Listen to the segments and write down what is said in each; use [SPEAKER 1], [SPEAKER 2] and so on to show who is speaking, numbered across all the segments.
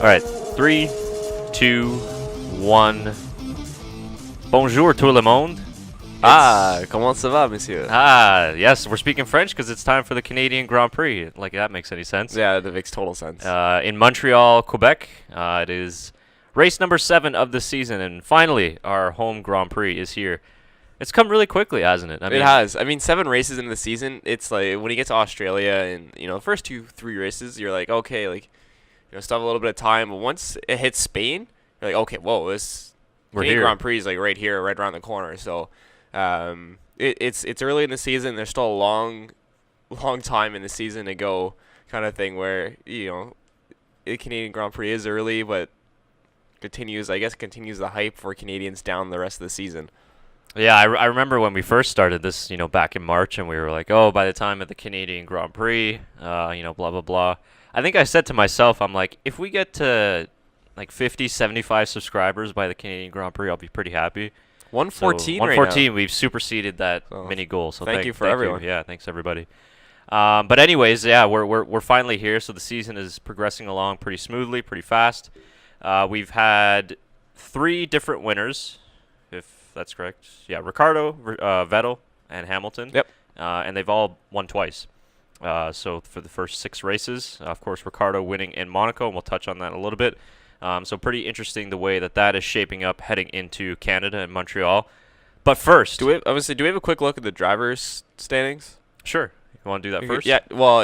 [SPEAKER 1] All right, 3, 2, 1. Bonjour tout le monde.
[SPEAKER 2] Comment ça va, monsieur?
[SPEAKER 1] Yes, we're speaking French because it's time for the Canadian Grand Prix. Like, that makes any sense.
[SPEAKER 2] Yeah, that makes total sense.
[SPEAKER 1] In Montreal, Quebec, it is race number 7 of the season, and finally, our home Grand Prix is here. It's come really quickly, hasn't it?
[SPEAKER 2] It has. I mean, 7 races into the season, it's like when you get to Australia and, the first 2-3 races, you're like, okay, still have a little bit of time. But once it hits Spain, you're like, okay, whoa, this Canadian Grand Prix is like right here, right around the corner. So it's early in the season. There's still a long time in the season to go, kind of thing. Where the Canadian Grand Prix is early, but continues the hype for Canadians down the rest of the season.
[SPEAKER 1] Yeah, I remember when we first started this, back in March, and we were like, oh, by the time of the Canadian Grand Prix, blah, blah, blah. I think I said to myself, I'm like, if we get to like 50, 75 subscribers by the Canadian Grand Prix, I'll be pretty happy.
[SPEAKER 2] 114
[SPEAKER 1] so 114, we've superseded that mini goal. So
[SPEAKER 2] thank you for everyone.
[SPEAKER 1] Yeah, thanks everybody. But anyways, yeah, we're finally here. So the season is progressing along pretty smoothly, pretty fast. We've had 3 different winners, if that's correct. Yeah, Ricciardo, Vettel, and Hamilton.
[SPEAKER 2] Yep.
[SPEAKER 1] And they've all won twice. So for the first 6 races, of course, Ricciardo winning in Monaco, and we'll touch on that in a little bit. So pretty interesting the way that is shaping up heading into Canada and Montreal. But first,
[SPEAKER 2] do we have a quick look at the drivers' standings?
[SPEAKER 1] Sure. You want to do that first?
[SPEAKER 2] Yeah. Well,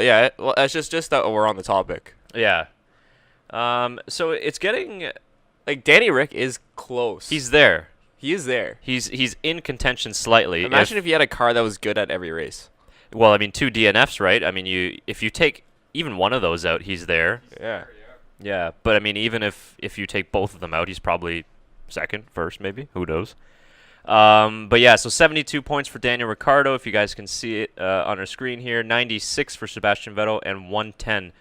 [SPEAKER 2] it's just that we're on the topic.
[SPEAKER 1] Yeah. So it's getting
[SPEAKER 2] like Danny Rick is close.
[SPEAKER 1] He's there.
[SPEAKER 2] He is there.
[SPEAKER 1] He's in contention slightly.
[SPEAKER 2] Imagine if he had a car that was good at every race.
[SPEAKER 1] Well, I mean, 2 DNFs, right? I mean, if you take even one of those out, he's there.
[SPEAKER 2] Yeah.
[SPEAKER 1] Yeah, but I mean, even if you take both of them out, he's probably second, first, maybe. Who knows? But yeah, so 72 points for Daniel Ricciardo, if you guys can see it on our screen here. 96 for Sebastian Vettel, and 110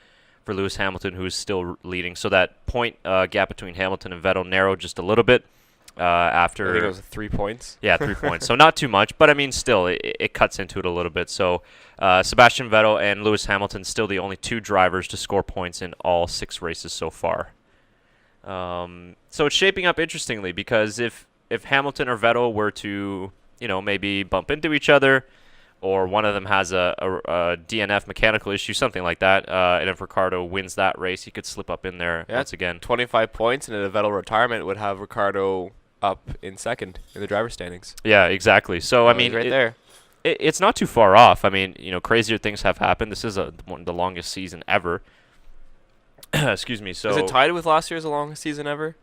[SPEAKER 1] for Lewis Hamilton, who is still leading. So that point gap between Hamilton and Vettel narrowed just a little bit. After
[SPEAKER 2] I think it was 3 points.
[SPEAKER 1] Yeah, 3 points. So not too much, but I mean, still, it cuts into it a little bit. So Sebastian Vettel and Lewis Hamilton still the only 2 drivers to score points in all 6 races so far. So it's shaping up interestingly because if Hamilton or Vettel were to, maybe bump into each other, or one of them has a DNF mechanical issue, something like that, and if Ricciardo wins that race, he could slip up in there once again.
[SPEAKER 2] 25 points, and a Vettel retirement would have Ricciardo up in second in the driver standings.
[SPEAKER 1] Yeah, exactly. So, I mean,
[SPEAKER 2] right there.
[SPEAKER 1] It's not too far off. I mean, crazier things have happened. This is the longest season ever. Excuse me. So
[SPEAKER 2] is it tied with last year's the longest season ever?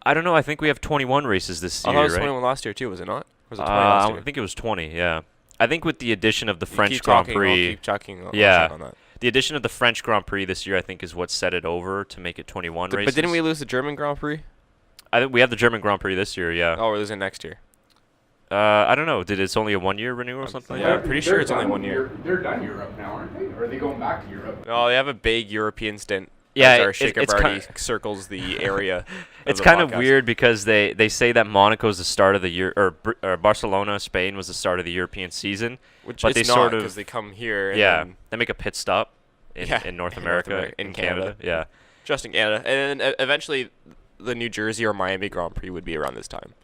[SPEAKER 1] I don't know. I think we have 21 races this year,
[SPEAKER 2] I thought it was
[SPEAKER 1] right?
[SPEAKER 2] 21 last year, too. Was it not? Or was it 20 last year?
[SPEAKER 1] I think it was 20, yeah. I think with the addition of the
[SPEAKER 2] You
[SPEAKER 1] French
[SPEAKER 2] keep
[SPEAKER 1] Grand
[SPEAKER 2] talking,
[SPEAKER 1] Prix...
[SPEAKER 2] I'll keep checking. I'll
[SPEAKER 1] yeah.
[SPEAKER 2] check on that.
[SPEAKER 1] The addition of the French Grand Prix this year, I think, is what set it over to make it 21 races.
[SPEAKER 2] But didn't we lose the German Grand Prix?
[SPEAKER 1] I think we have the German Grand Prix this year, yeah.
[SPEAKER 2] Oh, we're losing next year.
[SPEAKER 1] I don't know. Did it's only a 1-year renewal or something?
[SPEAKER 2] Yeah, I'm pretty sure it's only 1 year.
[SPEAKER 3] They're done Europe now, aren't they? Or are they going back to Europe?
[SPEAKER 2] No, they have a big European stint.
[SPEAKER 1] Yeah,
[SPEAKER 2] our Shaker Barty circles the area.
[SPEAKER 1] It's kind of weird because they say that Monaco is the start of the year, or Barcelona, Spain was the start of the European season.
[SPEAKER 2] Which
[SPEAKER 1] but
[SPEAKER 2] it's not, because they come here. And
[SPEAKER 1] they make a pit stop in North America, in Canada. Yeah,
[SPEAKER 2] just in Canada, and then eventually the New Jersey or Miami Grand Prix would be around this time.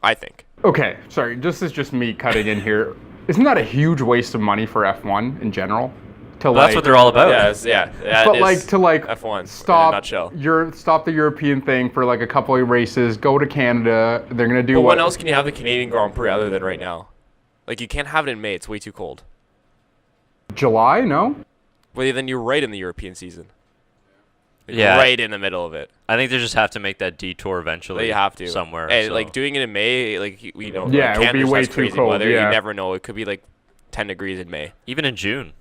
[SPEAKER 2] I think.
[SPEAKER 3] Okay, sorry. This is just me cutting in here. Isn't that a huge waste of money for F1 in general?
[SPEAKER 1] That's what they're all about.
[SPEAKER 2] Yeah.
[SPEAKER 3] But to
[SPEAKER 2] F1
[SPEAKER 3] stop
[SPEAKER 2] in a nutshell.
[SPEAKER 3] Stop the European thing for like a couple of races. Go to Canada. They're gonna do.
[SPEAKER 2] But when else can you have the Canadian Grand Prix other than right now? Like, you can't have it in May. It's way too cold.
[SPEAKER 3] July? No.
[SPEAKER 2] Well, then you're right in the European season.
[SPEAKER 1] Yeah,
[SPEAKER 2] right in the middle of it.
[SPEAKER 1] I think they just have to make that detour eventually.
[SPEAKER 2] You have to
[SPEAKER 1] somewhere.
[SPEAKER 2] Hey,
[SPEAKER 1] so.
[SPEAKER 2] like doing it in May,
[SPEAKER 3] Yeah,
[SPEAKER 2] like,
[SPEAKER 3] it would be way too cold.
[SPEAKER 2] Weather.
[SPEAKER 3] Yeah.
[SPEAKER 2] You never know. It could be like 10 degrees in May.
[SPEAKER 1] Even in June.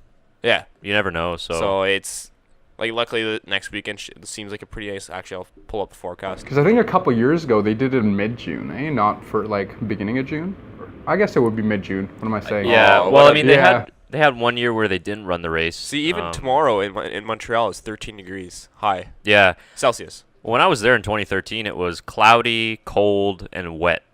[SPEAKER 2] Yeah,
[SPEAKER 1] you never know.
[SPEAKER 2] So it's like, luckily the next weekend seems like a pretty nice. Actually, I'll pull up the forecast.
[SPEAKER 3] Because I think a couple years ago they did it in mid-June, Not for like beginning of June. I guess it would be mid-June. What am I saying?
[SPEAKER 1] Yeah. Well, I mean, they had 1 year where they didn't run the race.
[SPEAKER 2] See, even tomorrow in Montreal is 13 degrees high.
[SPEAKER 1] Yeah.
[SPEAKER 2] Celsius.
[SPEAKER 1] When I was there in 2013, it was cloudy, cold, and wet.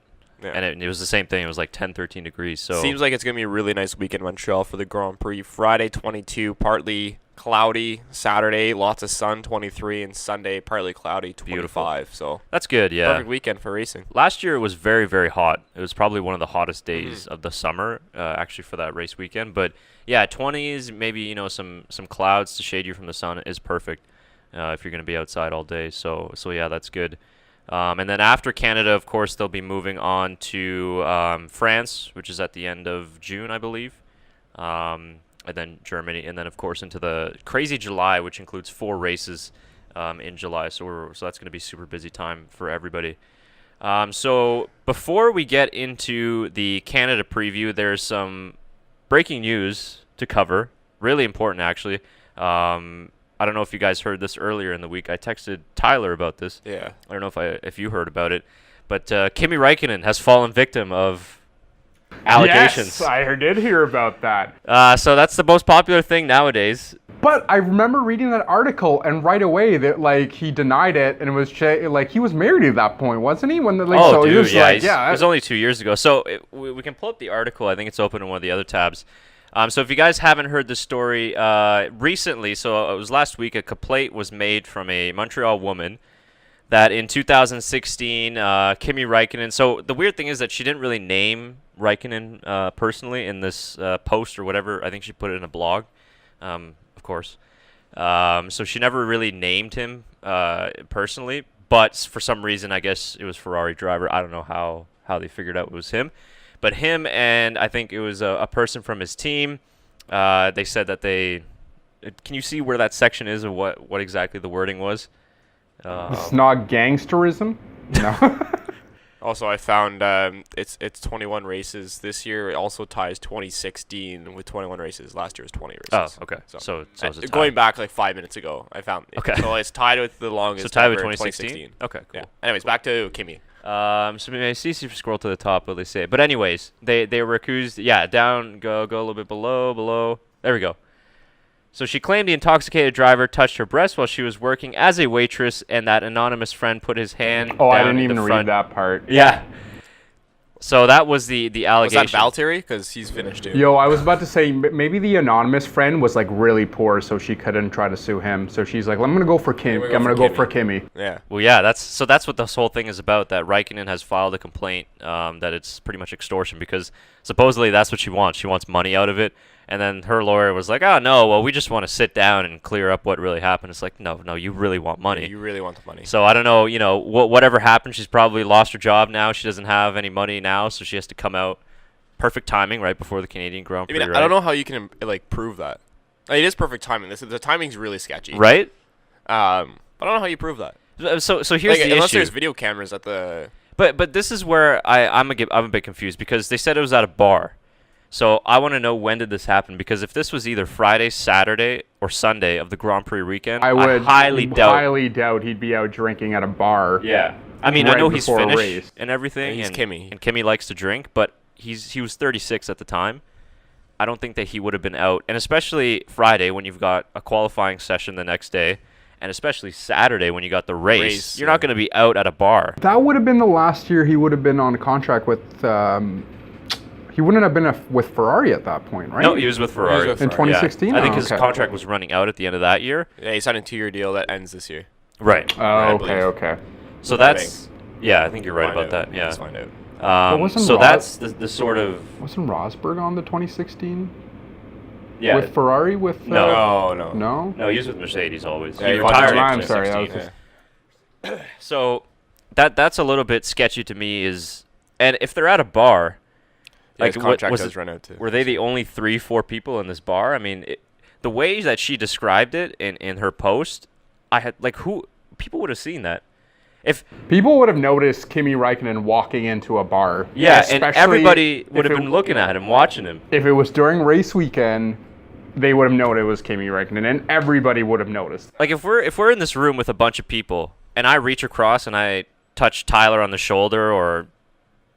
[SPEAKER 1] Yeah. And it was the same thing. It was like 10, 13 degrees. So
[SPEAKER 2] seems like it's going to be a really nice weekend in Montreal for the Grand Prix. Friday, 22, partly cloudy. Saturday, lots of sun, 23, and Sunday, partly cloudy, 25. So
[SPEAKER 1] That's good, yeah.
[SPEAKER 2] perfect weekend for racing.
[SPEAKER 1] Last year it was very, very hot. It was probably one of the hottest days of the summer, actually, for that race weekend. But yeah, 20s, maybe some clouds to shade you from the sun is perfect if you're going to be outside all day. So yeah, that's good. And then after Canada, of course, they'll be moving on to France, which is at the end of June, I believe. And then Germany, and then of course into the crazy July, which includes 4 races in July. So that's going to be super busy time for everybody. So before we get into the Canada preview, there's some breaking news to cover. Really important, actually. I don't know if you guys heard this earlier in the week. I texted Tyler about this.
[SPEAKER 2] Yeah.
[SPEAKER 1] I don't know if you heard about it, but Kimi Raikkonen has fallen victim of allegations.
[SPEAKER 3] Yes, I did hear about that.
[SPEAKER 1] So that's the most popular thing nowadays.
[SPEAKER 3] But I remember reading that article, and right away that he denied it, and it was he was married at that point, wasn't he? When
[SPEAKER 1] Dude, it was only 2 years ago. So we can pull up the article. I think it's open in one of the other tabs. So if you guys haven't heard the story, recently, so it was last week, a complaint was made from a Montreal woman that in 2016, Kimi Raikkonen. So the weird thing is that she didn't really name Raikkonen personally in this post or whatever. I think she put it in a blog, of course. So she never really named him personally, but for some reason, I guess it was Ferrari driver. I don't know how they figured out it was him. But him and I think it was a person from his team, they said that they... Can you see where that section is and what exactly the wording was?
[SPEAKER 3] It's not gangsterism? No.
[SPEAKER 2] Also, I found it's 21 races this year. It also ties 2016 with 21 races. Last year was 20 races.
[SPEAKER 1] Oh, okay. So it's a tie.
[SPEAKER 2] Going back like 5 minutes ago, I found it.
[SPEAKER 1] Okay.
[SPEAKER 2] So it's tied with the longest.
[SPEAKER 1] So tied with
[SPEAKER 2] ever,
[SPEAKER 1] 2016? Okay, cool.
[SPEAKER 2] Yeah. Anyways, back to Kimi.
[SPEAKER 1] So maybe I see if you scroll to the top what they say. But anyways, they were accused. Yeah, down, go a little bit below. There we go. So she claimed the intoxicated driver touched her breast while she was working as a waitress, and that anonymous friend put his hand down
[SPEAKER 3] I didn't
[SPEAKER 1] in
[SPEAKER 3] even
[SPEAKER 1] the
[SPEAKER 3] read
[SPEAKER 1] front.
[SPEAKER 3] that part.
[SPEAKER 1] Yeah. So that was the
[SPEAKER 2] Was
[SPEAKER 1] allegation.
[SPEAKER 2] that Valtteri? Because he's finished too.
[SPEAKER 3] Yo, I was about to say maybe the anonymous friend was really poor, so she couldn't try to sue him. So she's like, I'm gonna go for Kim. I'm gonna go for Kimi.
[SPEAKER 2] Yeah.
[SPEAKER 1] Well, yeah, that's what this whole thing is about. That Raikkonen has filed a complaint that it's pretty much extortion because supposedly that's what she wants. She wants money out of it. And then her lawyer was like, oh, no, well, we just want to sit down and clear up what really happened. It's like, no, you really want money.
[SPEAKER 2] Yeah, you really want the money.
[SPEAKER 1] So I don't know, whatever happened, she's probably lost her job now. She doesn't have any money now, so she has to come out. Perfect timing right before the Canadian Grand Prix, right?
[SPEAKER 2] I don't know how you can prove that. It is perfect timing. The timing's really sketchy.
[SPEAKER 1] Right?
[SPEAKER 2] I don't know how you prove that.
[SPEAKER 1] So here's the
[SPEAKER 2] unless
[SPEAKER 1] issue.
[SPEAKER 2] there's video cameras at the...
[SPEAKER 1] But this is where I'm a bit confused because they said it was at a bar. So I want to know, when did this happen? Because if this was either Friday, Saturday, or Sunday of the Grand Prix weekend,
[SPEAKER 3] I would
[SPEAKER 1] highly doubt
[SPEAKER 3] he'd be out drinking at a bar.
[SPEAKER 1] Yeah. I mean, I know he's
[SPEAKER 3] before a
[SPEAKER 1] finished
[SPEAKER 3] race.
[SPEAKER 1] and everything.
[SPEAKER 2] He's
[SPEAKER 1] and
[SPEAKER 2] Kimi.
[SPEAKER 1] And Kimi likes to drink, but he was 36 at the time. I don't think that he would have been out. And especially Friday when you've got a qualifying session the next day, and especially Saturday when you got the race, you're not going to be out at a bar.
[SPEAKER 3] That would have been the last year he would have been on a contract with... he wouldn't have been with Ferrari at that point, right?
[SPEAKER 1] No, he was with Ferrari.
[SPEAKER 2] with
[SPEAKER 3] in
[SPEAKER 2] Ferrari,
[SPEAKER 3] 2016?
[SPEAKER 1] I think
[SPEAKER 3] Oh,
[SPEAKER 1] his
[SPEAKER 3] okay.
[SPEAKER 1] contract was running out at the end of that year.
[SPEAKER 2] Yeah, he signed a 2-year deal that ends this year.
[SPEAKER 1] Right.
[SPEAKER 3] Oh,
[SPEAKER 2] believe.
[SPEAKER 3] okay.
[SPEAKER 1] So that's... Yeah, I think you're right about that. Yeah.
[SPEAKER 2] Let's find out.
[SPEAKER 3] But wasn't
[SPEAKER 1] So
[SPEAKER 3] Ros-
[SPEAKER 1] that's the sort of...
[SPEAKER 3] Wasn't Rosberg on the 2016?
[SPEAKER 1] Yeah.
[SPEAKER 3] With Ferrari? No?
[SPEAKER 1] No, he was with Mercedes always.
[SPEAKER 2] Yeah,
[SPEAKER 1] he
[SPEAKER 2] he
[SPEAKER 1] retired in
[SPEAKER 3] I'm sorry. I was
[SPEAKER 1] 2016.
[SPEAKER 3] just,
[SPEAKER 1] So that's a little bit sketchy to me. And if they're at a bar,
[SPEAKER 2] Yeah, his
[SPEAKER 1] what-
[SPEAKER 2] contract
[SPEAKER 1] was
[SPEAKER 2] does
[SPEAKER 1] it-
[SPEAKER 2] run out too.
[SPEAKER 1] were they the only 3-4 people in this bar? I mean, the way that she described it in her post, I had people would have seen that. If
[SPEAKER 3] people would have noticed Kimi Raikkonen walking into a bar.
[SPEAKER 1] yeah, and
[SPEAKER 3] especially
[SPEAKER 1] everybody would
[SPEAKER 3] if
[SPEAKER 1] have
[SPEAKER 3] it-
[SPEAKER 1] been looking at him, watching him.
[SPEAKER 3] If it was during race weekend, they would have known it was Kimi Raikkonen, and everybody would have noticed.
[SPEAKER 1] Like if we're in this room with a bunch of people, and I reach across and I touch Tyler on the shoulder or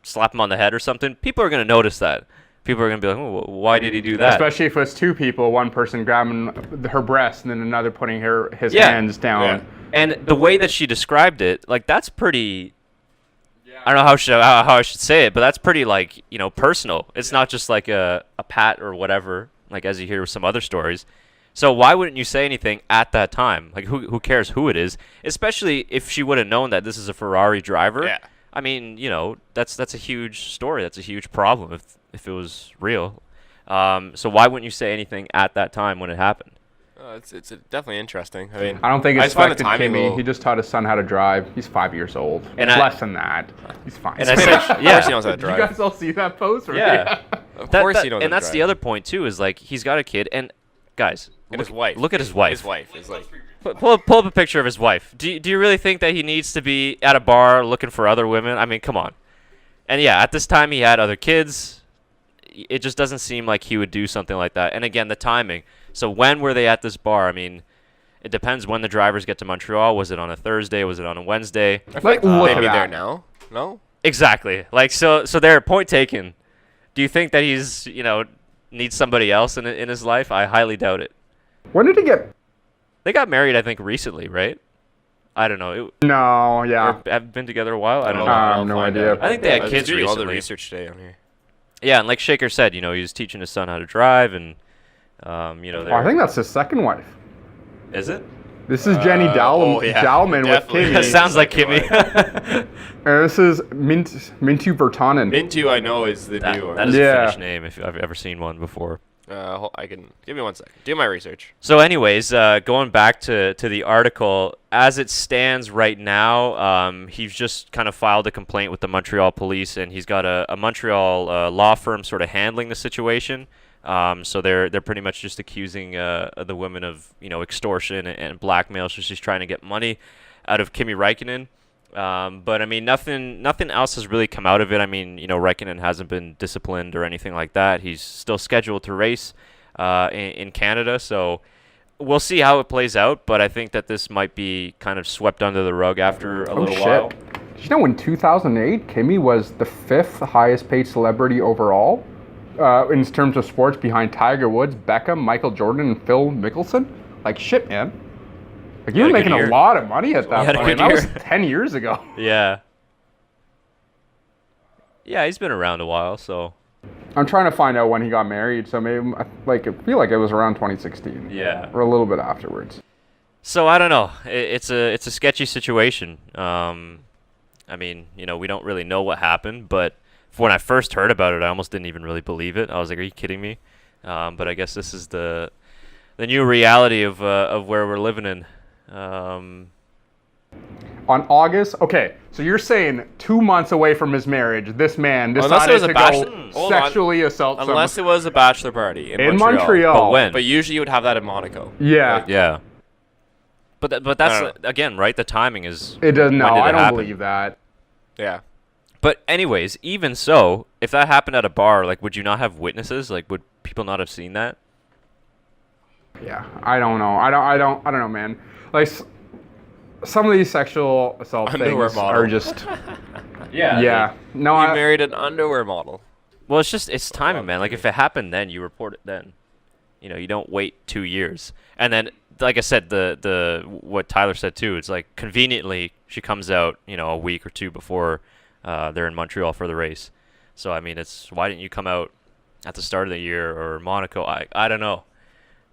[SPEAKER 1] slap him on the head or something, people are gonna notice that. People are gonna be like, oh, why did he do that?
[SPEAKER 3] Especially if it's two people, one person grabbing her breast and then another putting his
[SPEAKER 1] Yeah.
[SPEAKER 3] hands down.
[SPEAKER 2] Yeah.
[SPEAKER 1] And the way that she described it, that's pretty. I don't know how I should say it, but that's pretty personal. It's not just like a pat or whatever, like as you hear with some other stories. So why wouldn't you say anything at that time? Like, who cares who it is? Especially if she would have known that this is a Ferrari driver.
[SPEAKER 2] Yeah.
[SPEAKER 1] I mean, that's a huge story. That's a huge problem if it was real. So why wouldn't you say anything at that time when it happened?
[SPEAKER 2] It's definitely interesting. I mean,
[SPEAKER 3] I don't think
[SPEAKER 2] I
[SPEAKER 3] it's
[SPEAKER 2] just find the
[SPEAKER 3] affected
[SPEAKER 2] timing a
[SPEAKER 3] Kimi.
[SPEAKER 2] little-
[SPEAKER 3] He just taught his son how to drive. He's 5 years old.
[SPEAKER 1] And
[SPEAKER 3] It's
[SPEAKER 1] I-
[SPEAKER 3] less than that. He's fine.
[SPEAKER 1] And I said,
[SPEAKER 2] Of
[SPEAKER 1] yeah.
[SPEAKER 2] course he knows how to
[SPEAKER 3] Did you
[SPEAKER 2] drive.
[SPEAKER 3] guys all see that post? Or
[SPEAKER 1] Yeah.
[SPEAKER 2] Of course he knows how
[SPEAKER 1] and
[SPEAKER 2] to
[SPEAKER 1] that's
[SPEAKER 2] drive.
[SPEAKER 1] the other point too. Is like he's got a kid, and guys,
[SPEAKER 2] And his wife.
[SPEAKER 1] Look at his wife.
[SPEAKER 2] His wife is like.
[SPEAKER 1] Pull up a picture of his wife. Do you really think that he needs to be at a bar looking for other women? I mean, come on. And yeah, at this time he had other kids. It just doesn't seem like he would do something like that. And again, the timing. So when were they at this bar? I mean, it depends when the drivers get to Montreal. Was it on a Thursday? Was it on a Wednesday?
[SPEAKER 2] I feel like
[SPEAKER 3] look
[SPEAKER 2] maybe
[SPEAKER 3] at
[SPEAKER 2] there
[SPEAKER 3] that.
[SPEAKER 2] now. No.
[SPEAKER 1] Exactly. Like so there. Point taken. Do you think that he's needs somebody else in his life? I highly doubt it.
[SPEAKER 3] When did he get?
[SPEAKER 1] They got married, I think, recently, right? I don't know.
[SPEAKER 3] No, yeah.
[SPEAKER 1] Or have been together a while. I don't know.
[SPEAKER 3] I have no idea.
[SPEAKER 1] I think they had
[SPEAKER 2] I was
[SPEAKER 1] kids
[SPEAKER 2] doing all the
[SPEAKER 1] recently.
[SPEAKER 2] research today on here.
[SPEAKER 1] Yeah, and like Shaker said, he was teaching his son how to drive, and
[SPEAKER 3] Oh, I think that's his second wife.
[SPEAKER 1] is it?
[SPEAKER 3] This is Jenny
[SPEAKER 2] yeah.
[SPEAKER 3] Dalman with
[SPEAKER 2] Definitely.
[SPEAKER 3] Kimi.
[SPEAKER 1] That sounds like
[SPEAKER 2] Second
[SPEAKER 1] Kimmy.
[SPEAKER 2] wife.
[SPEAKER 3] And this is Mintu Virtanen.
[SPEAKER 2] Mintu, I know, is the new one.
[SPEAKER 1] That is
[SPEAKER 3] Yeah.
[SPEAKER 1] a Finnish name if I've ever seen one before.
[SPEAKER 2] I can give me 1 second. Do my research.
[SPEAKER 1] So, anyways, going back to the article, as it stands right now, he's just kind of filed a complaint with the Montreal police, and he's got a Montreal law firm sort of handling the situation. So they're pretty much just accusing the women of extortion and blackmail. So she's trying to get money out of Kimi Raikkonen. But I mean, nothing else has really come out of it. I mean, Raikkonen hasn't been disciplined or anything like that. He's still scheduled to race in Canada, so we'll see how it plays out. But I think that this might be kind of swept under the rug after a little while.
[SPEAKER 3] Did you know in 2008, Kimi was the 5th highest paid celebrity overall in terms of sports, behind Tiger Woods, Beckham, Michael Jordan, and Phil Mickelson? Like, shit, man. Like, you were
[SPEAKER 1] had a good
[SPEAKER 3] making a
[SPEAKER 1] year.
[SPEAKER 3] lot of money at that
[SPEAKER 1] had a
[SPEAKER 3] point.
[SPEAKER 1] good
[SPEAKER 3] That was
[SPEAKER 1] year.
[SPEAKER 3] 10 years ago.
[SPEAKER 1] Yeah. Yeah, he's been around a while, so.
[SPEAKER 3] I'm trying to find out when he got married, so maybe, I feel like it was around 2016.
[SPEAKER 1] Yeah.
[SPEAKER 3] Or a little bit afterwards.
[SPEAKER 1] So I don't know. It's a sketchy situation. I mean, we don't really know what happened, but when I first heard about it, I almost didn't even really believe it. I was like, "Are you kidding me?" But I guess this is the new reality of where we're living in.
[SPEAKER 3] On August, okay, so you're saying 2 months away from his marriage, this man
[SPEAKER 2] Unless it
[SPEAKER 3] decided
[SPEAKER 2] was a
[SPEAKER 3] to
[SPEAKER 2] bachelor-
[SPEAKER 3] go
[SPEAKER 2] Hold on.
[SPEAKER 3] sexually assault someone.
[SPEAKER 2] Unless it was a bachelor party in
[SPEAKER 3] In
[SPEAKER 2] Montreal.
[SPEAKER 3] Montreal.
[SPEAKER 1] But when?
[SPEAKER 2] But usually you would have that in Monaco.
[SPEAKER 3] Yeah.
[SPEAKER 1] Yeah. But
[SPEAKER 2] I
[SPEAKER 1] that's
[SPEAKER 2] don't
[SPEAKER 1] again, right? The timing is.
[SPEAKER 3] It doesn't. No,
[SPEAKER 1] when did
[SPEAKER 3] I
[SPEAKER 1] it
[SPEAKER 3] don't
[SPEAKER 1] happen?
[SPEAKER 3] believe that.
[SPEAKER 2] Yeah.
[SPEAKER 1] But anyways, even so, if that happened at a bar, like, would you not have witnesses? Like, would people not have seen that?
[SPEAKER 3] Yeah, I don't know. I don't know, man. Like, some of these sexual assault
[SPEAKER 2] Underwear
[SPEAKER 3] things
[SPEAKER 2] model.
[SPEAKER 3] are just. Yeah. No,
[SPEAKER 2] You
[SPEAKER 3] I.
[SPEAKER 2] married an underwear model.
[SPEAKER 1] Well, it's timing, man. Like, if it happened then, you report it then. You don't wait 2 years. And then, like I said, the what Tyler said too. It's like conveniently she comes out, a week or two before they're in Montreal for the race. So I mean, it's why didn't you come out at the start of the year or Monaco? I don't know.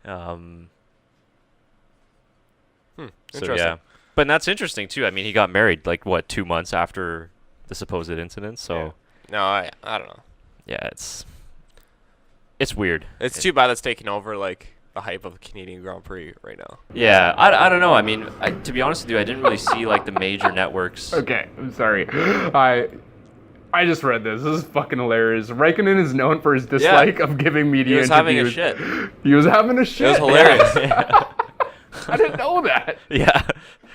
[SPEAKER 1] So
[SPEAKER 2] Interesting.
[SPEAKER 1] yeah, but that's interesting too. I mean, he got married like what 2 months after the supposed incident. So
[SPEAKER 2] No, I don't know.
[SPEAKER 1] yeah, it's weird.
[SPEAKER 2] It's too bad that's taking over like the hype of the Canadian Grand Prix right now.
[SPEAKER 1] Yeah, I don't know. I mean, to be honest with you, I didn't really see like the major networks.
[SPEAKER 3] Okay, I'm sorry. I just read this. This is fucking hilarious. Raikkonen is known for his dislike of giving media
[SPEAKER 2] He was having a
[SPEAKER 3] interviews.
[SPEAKER 2] shit.
[SPEAKER 3] He was having a shit.
[SPEAKER 2] It was hilarious.
[SPEAKER 3] I didn't know that.
[SPEAKER 1] Yeah.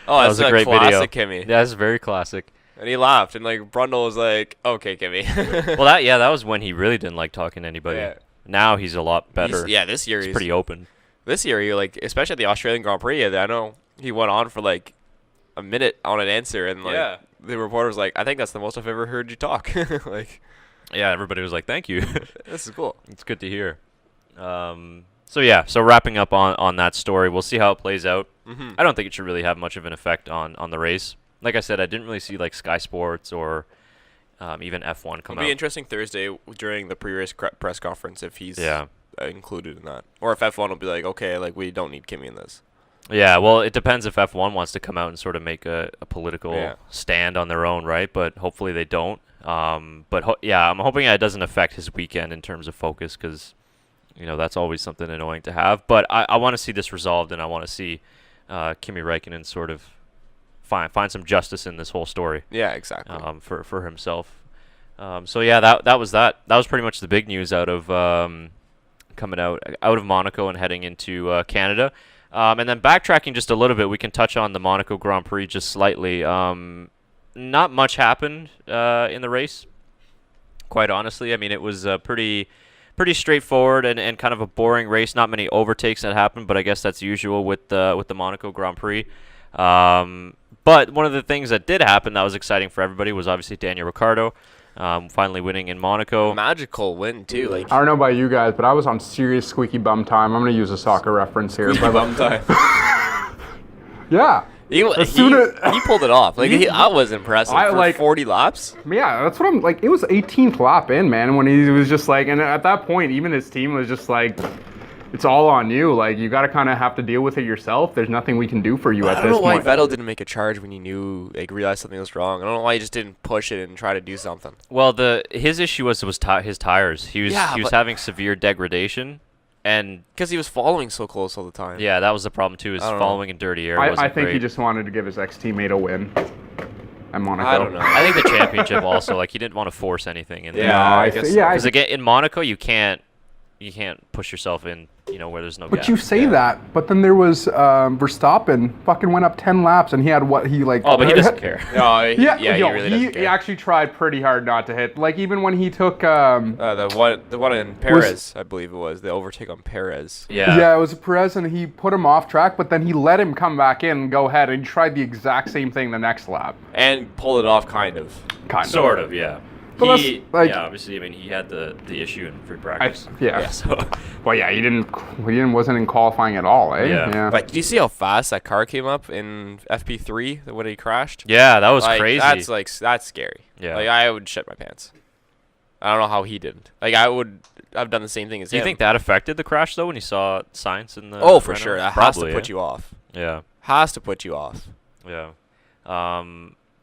[SPEAKER 2] Oh,
[SPEAKER 1] That
[SPEAKER 2] that's
[SPEAKER 1] was a
[SPEAKER 2] a
[SPEAKER 1] great
[SPEAKER 2] classic
[SPEAKER 1] video.
[SPEAKER 2] Kimmy.
[SPEAKER 1] Yeah, it's very classic.
[SPEAKER 2] And he laughed, and like Brundle was like, "Okay, Kimmy."
[SPEAKER 1] Well, that was when he really didn't like talking to anybody.
[SPEAKER 2] Yeah.
[SPEAKER 1] Now he's a lot better.
[SPEAKER 2] This year
[SPEAKER 1] He's pretty open.
[SPEAKER 2] This year, he like, especially at the Australian Grand Prix, I know he went on for like a minute on an answer, and like
[SPEAKER 1] Yeah.
[SPEAKER 2] the reporter was like, "I think that's the most I've ever heard you talk." Like,
[SPEAKER 1] Yeah, everybody was like, "Thank you."
[SPEAKER 2] this is cool.
[SPEAKER 1] It's good to hear. So wrapping up on that story, we'll see how it plays out.
[SPEAKER 2] Mm-hmm.
[SPEAKER 1] I don't think it should really have much of an effect on the race. Like I said, I didn't really see like Sky Sports or even F1 come
[SPEAKER 2] It'll be
[SPEAKER 1] out.
[SPEAKER 2] interesting Thursday during the pre-race press conference if he's
[SPEAKER 1] Yeah.
[SPEAKER 2] included in that, or if F1 will be like, okay, like we don't need Kimi in this.
[SPEAKER 1] Yeah, well, it depends if F1 wants to come out and sort of make a political
[SPEAKER 2] Yeah.
[SPEAKER 1] stand on their own, right? But hopefully they don't. Yeah, I'm hoping it doesn't affect his weekend in terms of focus because, that's always something annoying to have. But I want to see this resolved, and I want to see Kimi Raikkonen sort of find some justice in this whole story.
[SPEAKER 2] Yeah, exactly.
[SPEAKER 1] For himself. So yeah, that was that. That was pretty much the big news out of coming out of Monaco and heading into Canada. And then backtracking just a little bit, we can touch on the Monaco Grand Prix just slightly. Not much happened in the race, quite honestly. I mean, it was pretty straightforward and kind of a boring race. Not many overtakes that happened, but I guess that's usual with the Monaco Grand Prix. But one of the things that did happen that was exciting for everybody was obviously Daniel Ricciardo finally winning in Monaco.
[SPEAKER 2] Magical win too. Like
[SPEAKER 3] I don't know about you guys, but I was on serious squeaky bum time. I'm going to use a soccer reference here.
[SPEAKER 2] squeaky bum time.
[SPEAKER 3] Yeah.
[SPEAKER 2] He pulled it off. Like I was impressed. For 40 laps.
[SPEAKER 3] Yeah, that's what I'm like. It was 18th lap in, man, when he was just like, and at that point, even his team was just like, it's all on you. Like, you got to kind of have to deal with it yourself. There's nothing we can do for you at this point.
[SPEAKER 2] I don't know why Vettel didn't make a charge when he knew, realized something was wrong. I don't know why he just didn't push it and try to do something.
[SPEAKER 1] Well, his issue was his tires. He was having severe degradation. And
[SPEAKER 2] because he was following so close all the time.
[SPEAKER 1] Yeah, that was the problem too. Is following in dirty air.
[SPEAKER 3] I think he just wanted to give his ex-teammate a win at Monaco.
[SPEAKER 2] I don't know.
[SPEAKER 1] I think the championship also, he didn't want to force anything.
[SPEAKER 2] I guess.
[SPEAKER 3] Yeah,
[SPEAKER 1] because again, in Monaco, you can't push yourself in, where there's no
[SPEAKER 3] But
[SPEAKER 1] gap.
[SPEAKER 3] you say that, but then there was Verstappen fucking went up 10 laps and he had
[SPEAKER 1] Oh, but he doesn't care.
[SPEAKER 2] No, he
[SPEAKER 3] he
[SPEAKER 2] really doesn't care.
[SPEAKER 3] He actually tried pretty hard not to hit. Like even when he took
[SPEAKER 2] the one in Perez, I believe it was the overtake on Perez.
[SPEAKER 1] Yeah.
[SPEAKER 3] it was Perez and he put him off track, but then he let him come back in and go ahead and he tried the exact same thing the next lap.
[SPEAKER 2] And pulled it off, kind of.
[SPEAKER 1] Sort of, yeah.
[SPEAKER 3] But
[SPEAKER 1] Obviously, I mean, he had the issue in free practice.
[SPEAKER 3] Well, yeah, he wasn't in qualifying at all, eh?
[SPEAKER 1] Yeah.
[SPEAKER 2] Like, do you see how fast that car came up in FP3 when he crashed?
[SPEAKER 1] Yeah, that was crazy.
[SPEAKER 2] That's scary.
[SPEAKER 1] Yeah.
[SPEAKER 2] Like, I would shit my pants. I don't know how he didn't. Like, I've done the same thing as him.
[SPEAKER 1] Do you think that affected the crash though when you saw signs in the?
[SPEAKER 2] Oh, for
[SPEAKER 1] Renault?
[SPEAKER 2] sure. That
[SPEAKER 1] Probably,
[SPEAKER 2] has to put you off.
[SPEAKER 1] Yeah.
[SPEAKER 2] Has to put you off.
[SPEAKER 1] Yeah.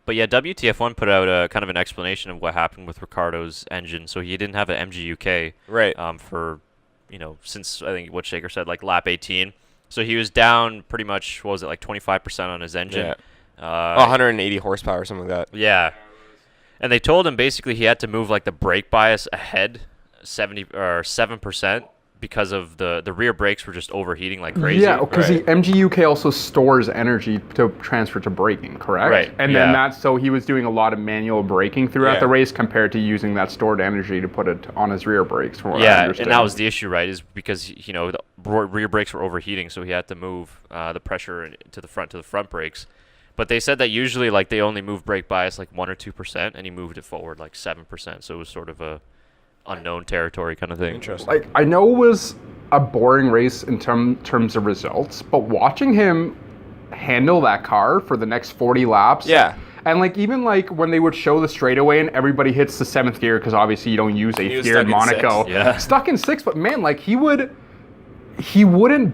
[SPEAKER 1] But yeah, WTF1 put out a kind of an explanation of what happened with Ricardo's engine. So he didn't have an MGUK
[SPEAKER 2] Right.
[SPEAKER 1] For, since I think what Shaker said, like lap 18. So he was down pretty much, 25% on his engine.
[SPEAKER 2] Yeah. 180 horsepower or something like that.
[SPEAKER 1] Yeah. And they told him basically he had to move like the brake bias ahead 7% because of the rear brakes were just overheating like crazy.
[SPEAKER 3] Yeah, because the MGUK also stores energy to transfer to braking, correct?
[SPEAKER 1] Right.
[SPEAKER 3] And then so he was doing a lot of manual braking throughout the race compared to using that stored energy to put it on his rear brakes. From what I understand.
[SPEAKER 1] And that was the issue, right? Is because the rear brakes were overheating, so he had to move the pressure to the front brakes. But they said that usually like they only move brake bias like 1 or 2%, and he moved it forward like 7%. So it was sort of a unknown territory kind of thing.
[SPEAKER 2] Interesting.
[SPEAKER 3] Like I know it was a boring race in terms of results, but watching him handle that car for the next 40 laps.
[SPEAKER 2] Yeah.
[SPEAKER 3] And like even like when they would show the straightaway and everybody hits the 7th gear because obviously you don't use 8th gear in Monaco.
[SPEAKER 2] 6th.
[SPEAKER 1] Yeah.
[SPEAKER 3] Stuck in 6th, but man, like he wouldn't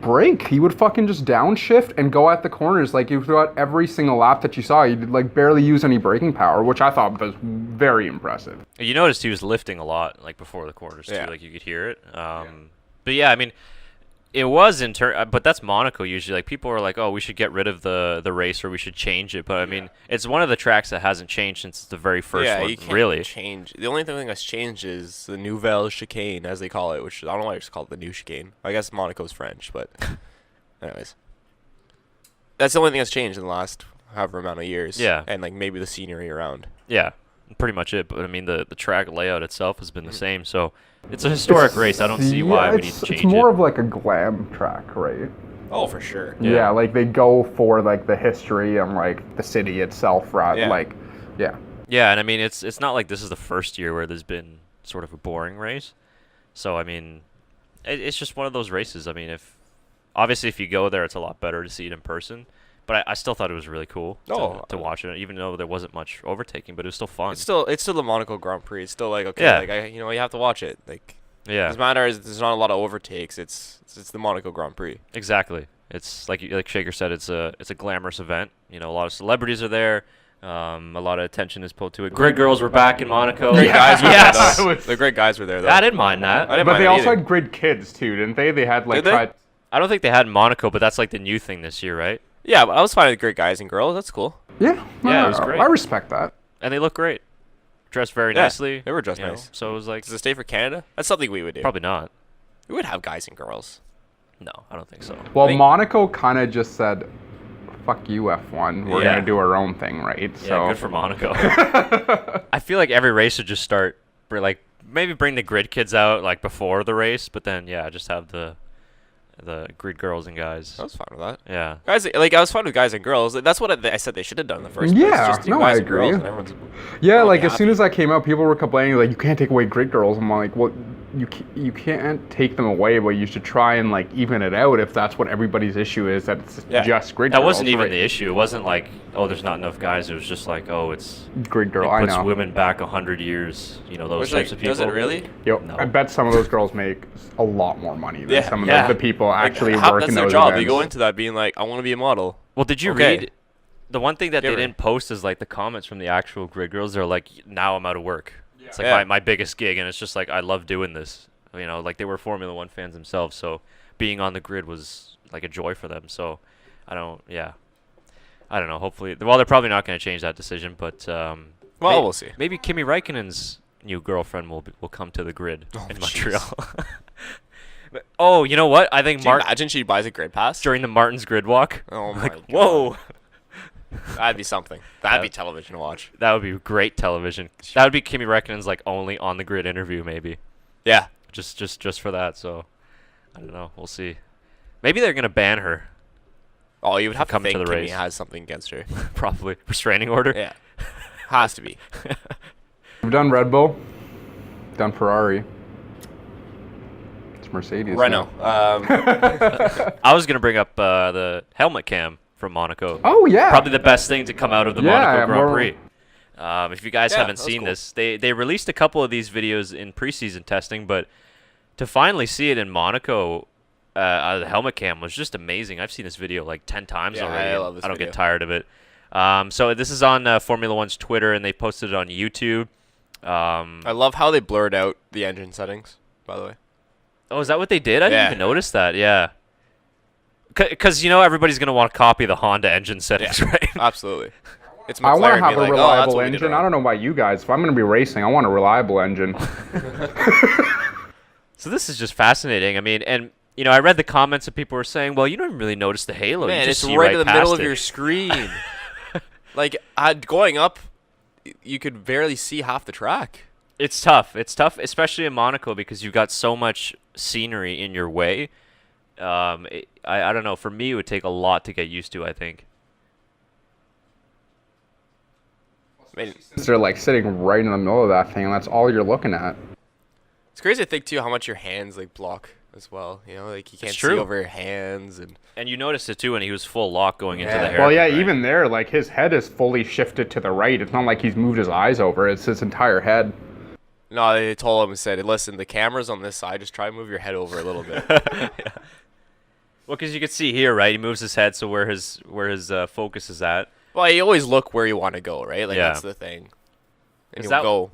[SPEAKER 3] brake. He would fucking just downshift and go at the corners. Like throughout every single lap that you saw, he did like barely use any braking power, which I thought was very impressive.
[SPEAKER 1] You noticed he was lifting a lot, like before the corners too.
[SPEAKER 2] Yeah.
[SPEAKER 1] Like you could hear it. But yeah, I mean, it was but that's Monaco usually. Like people are like, oh, we should get rid of the race or we should change it. But I mean, it's one of the tracks that hasn't changed since the very first one.
[SPEAKER 2] You can't
[SPEAKER 1] really
[SPEAKER 2] change. The only thing that's changed is the Nouvelle Chicane, as they call it, which I don't know why it's called the New Chicane. I guess Monaco's French, but anyways, that's the only thing that's changed in the last however amount of years.
[SPEAKER 1] Yeah,
[SPEAKER 2] and like maybe the scenery around.
[SPEAKER 1] Yeah, pretty much it. But I mean, the track layout itself has been the same. So it's a historic race. I don't see why we need to change it.
[SPEAKER 3] It's more of like a glam track, right?
[SPEAKER 2] Oh, for sure.
[SPEAKER 3] Yeah, like they go for like the history and like the city itself, right?
[SPEAKER 2] Yeah.
[SPEAKER 1] Yeah, and I mean, it's not like this is the first year where there's been sort of a boring race. So I mean, it's just one of those races. I mean, obviously if you go there, it's a lot better to see it in person. But I still thought it was really cool to watch it, even though there wasn't much overtaking. But it was still fun.
[SPEAKER 2] It's still the Monaco Grand Prix. It's still like okay, you have to watch it. Like
[SPEAKER 1] Yeah.
[SPEAKER 2] Doesn't matter. There's not a lot of overtakes. It's the Monaco Grand Prix.
[SPEAKER 1] Exactly. It's like Shaker said. It's a glamorous event. You know, a lot of celebrities are there. A lot of attention is pulled to it. Grid girls were back in Monaco.
[SPEAKER 2] Great guys were
[SPEAKER 1] Yes.
[SPEAKER 2] there, though. The great guys were there, though.
[SPEAKER 1] I didn't mind that.
[SPEAKER 2] I didn't
[SPEAKER 3] But
[SPEAKER 2] mind
[SPEAKER 3] they
[SPEAKER 2] it
[SPEAKER 3] also
[SPEAKER 2] either.
[SPEAKER 3] had grid kids too, didn't they? They had like
[SPEAKER 2] Did they?
[SPEAKER 3] tried.
[SPEAKER 1] I don't think they had in Monaco, but that's like the new thing this year, right?
[SPEAKER 2] Yeah, but I was fine with great guys and girls. That's cool.
[SPEAKER 3] Yeah,
[SPEAKER 1] Yeah, it was great.
[SPEAKER 3] I respect that.
[SPEAKER 1] And they look great. Dressed very
[SPEAKER 2] Yeah,
[SPEAKER 1] nicely.
[SPEAKER 2] they were dressed
[SPEAKER 1] you know,
[SPEAKER 2] nice.
[SPEAKER 1] So it was like
[SPEAKER 2] Does it stay for Canada? That's something we would do.
[SPEAKER 1] probably not.
[SPEAKER 2] We would have guys and girls.
[SPEAKER 1] No, I don't think so.
[SPEAKER 3] Well,
[SPEAKER 2] think-
[SPEAKER 3] Monaco kind of just said, "Fuck you, F1. We're
[SPEAKER 1] Yeah.
[SPEAKER 3] gonna do our own thing, right?"
[SPEAKER 1] Yeah,
[SPEAKER 3] So
[SPEAKER 1] good for Monaco. I feel like every race should just start like maybe bring the grid kids out like before the race, but then yeah, just have the grid girls and guys.
[SPEAKER 2] I was fine with that.
[SPEAKER 1] Yeah.
[SPEAKER 2] Guys, like I was fine with guys and girls. That's what I said they should have done in the first place.
[SPEAKER 3] Yeah,
[SPEAKER 2] Just do
[SPEAKER 3] no,
[SPEAKER 2] guys
[SPEAKER 3] I
[SPEAKER 2] and girls
[SPEAKER 3] agree.
[SPEAKER 2] and everyone's-
[SPEAKER 3] Yeah,
[SPEAKER 2] I'll
[SPEAKER 3] like
[SPEAKER 2] be
[SPEAKER 3] as soon
[SPEAKER 2] happy.
[SPEAKER 3] as that came out, people were complaining like, "You can't take away grid girls." I'm like, "Well, you can't take them away, but you should try and like even it out if that's what everybody's issue is. That it's
[SPEAKER 2] Yeah.
[SPEAKER 3] just grid
[SPEAKER 1] That
[SPEAKER 3] girls."
[SPEAKER 1] wasn't even
[SPEAKER 3] right?
[SPEAKER 1] the issue. It wasn't like, oh, there's not enough guys. It was just like, oh, it's
[SPEAKER 3] grid girl.
[SPEAKER 1] it
[SPEAKER 3] I
[SPEAKER 1] puts
[SPEAKER 3] know.
[SPEAKER 1] women back 100 years. You know, those
[SPEAKER 2] Was
[SPEAKER 1] types
[SPEAKER 2] like,
[SPEAKER 1] of people.
[SPEAKER 2] does it really?
[SPEAKER 3] Yo,
[SPEAKER 1] No.
[SPEAKER 3] I bet some of those girls make a lot more money than
[SPEAKER 2] Yeah.
[SPEAKER 3] some of
[SPEAKER 1] Yeah.
[SPEAKER 3] the people actually
[SPEAKER 2] Like,
[SPEAKER 3] working
[SPEAKER 2] that's their
[SPEAKER 3] those
[SPEAKER 2] job.
[SPEAKER 3] events.
[SPEAKER 2] They go into that being like, I want to be a model.
[SPEAKER 1] Well, did you
[SPEAKER 2] Okay.
[SPEAKER 1] read the one thing that
[SPEAKER 2] Give
[SPEAKER 1] they
[SPEAKER 2] her.
[SPEAKER 1] didn't post is like the comments from the actual grid girls? They're like, now I'm out of work. It's like
[SPEAKER 2] Yeah.
[SPEAKER 1] my biggest gig, and it's just like I love doing this. You know, like they were Formula One fans themselves, so being on the grid was like a joy for them. So I don't know. Hopefully, well, they're probably not going to change that decision, but
[SPEAKER 2] Well,
[SPEAKER 1] may-
[SPEAKER 2] we'll see.
[SPEAKER 1] Maybe Kimi Raikkonen's new girlfriend will come to the grid
[SPEAKER 2] Oh,
[SPEAKER 1] in
[SPEAKER 2] jeez.
[SPEAKER 1] Montreal. But- oh, you know what? I think
[SPEAKER 2] Can you
[SPEAKER 1] Mark
[SPEAKER 2] imagine she buys a grid pass?
[SPEAKER 1] during the Martin's grid walk.
[SPEAKER 2] Oh my
[SPEAKER 1] like,
[SPEAKER 2] God.
[SPEAKER 1] whoa.
[SPEAKER 2] That'd be something. That'd
[SPEAKER 1] Yeah.
[SPEAKER 2] be television to watch.
[SPEAKER 1] That would be great television. That would be Kimi Raikkonen's like only on the grid interview, maybe.
[SPEAKER 2] Yeah.
[SPEAKER 1] Just for that. So I don't know. We'll see. Maybe they're gonna ban her.
[SPEAKER 2] Oh, you would have to
[SPEAKER 1] Come to
[SPEAKER 2] think
[SPEAKER 1] the
[SPEAKER 2] Kimi
[SPEAKER 1] race.
[SPEAKER 2] has something against her.
[SPEAKER 1] Probably restraining order.
[SPEAKER 2] Yeah. Has to be.
[SPEAKER 3] We've done Red Bull, done Ferrari. It's Mercedes.
[SPEAKER 2] Renault.
[SPEAKER 1] I was gonna bring up the helmet cam from Monaco.
[SPEAKER 3] Oh yeah.
[SPEAKER 1] Probably the best thing to come out of the
[SPEAKER 3] Yeah,
[SPEAKER 1] Monaco Grand
[SPEAKER 3] more-
[SPEAKER 1] Prix. If you guys
[SPEAKER 2] Yeah,
[SPEAKER 1] haven't
[SPEAKER 2] that was
[SPEAKER 1] seen
[SPEAKER 2] cool.
[SPEAKER 1] this, they released a couple of these videos in preseason testing, but to finally see it in Monaco, the helmet cam was just amazing. I've seen this video like 10 times
[SPEAKER 2] Yeah,
[SPEAKER 1] already.
[SPEAKER 2] I
[SPEAKER 1] and
[SPEAKER 2] love this
[SPEAKER 1] I don't
[SPEAKER 2] video.
[SPEAKER 1] get tired of it. So this is on Formula One's Twitter, and they posted it on YouTube.
[SPEAKER 2] I love how they blurred out the engine settings, by the way.
[SPEAKER 1] Oh, is that what they did? I didn't
[SPEAKER 2] Yeah.
[SPEAKER 1] even notice that. Yeah. Because, you know, everybody's going to want to copy the Honda engine settings, right?
[SPEAKER 2] Absolutely. It's
[SPEAKER 3] I want
[SPEAKER 2] McLaren
[SPEAKER 3] to have
[SPEAKER 2] being
[SPEAKER 3] a
[SPEAKER 2] like, "Oh, that's
[SPEAKER 3] reliable
[SPEAKER 2] what we did
[SPEAKER 3] engine.
[SPEAKER 2] wrong."
[SPEAKER 3] I don't know about you guys. If I'm going to be racing, I want a reliable engine.
[SPEAKER 1] So this is just fascinating. I mean, and, you know, I read the comments and people were saying, well, you don't really notice the halo.
[SPEAKER 2] Man,
[SPEAKER 1] you
[SPEAKER 2] it's
[SPEAKER 1] just see
[SPEAKER 2] right in the middle
[SPEAKER 1] past
[SPEAKER 2] of
[SPEAKER 1] it.
[SPEAKER 2] your screen. Like, going up, you could barely see half the track.
[SPEAKER 1] It's tough. It's tough, especially in Monaco, because you've got so much scenery in your way. I don't know. For me, it would take a lot to get used to, I think.
[SPEAKER 2] I mean,
[SPEAKER 3] They're like sitting right in the middle of that thing, and that's all you're looking at.
[SPEAKER 2] it's crazy to think, too, how much your hands, like, block as well. You know, like, you can't see
[SPEAKER 1] true.
[SPEAKER 2] over your hands.
[SPEAKER 1] And you noticed it, too, when he was full lock going into
[SPEAKER 2] Yeah.
[SPEAKER 1] the hairpin.
[SPEAKER 3] Well, yeah,
[SPEAKER 1] right?
[SPEAKER 3] even there, like his head is fully shifted to the right. It's not like he's moved his eyes over. It's his entire head.
[SPEAKER 2] No, they told him and said, listen, the camera's on this side. Just try to move your head over a little bit.
[SPEAKER 1] Well, because you can see here, right? He moves his head, so where his focus is at.
[SPEAKER 2] Well, you always look where you want to go, right? Like,
[SPEAKER 1] Yeah.
[SPEAKER 2] that's the thing. And
[SPEAKER 1] Is
[SPEAKER 2] you'll
[SPEAKER 1] that-
[SPEAKER 2] go.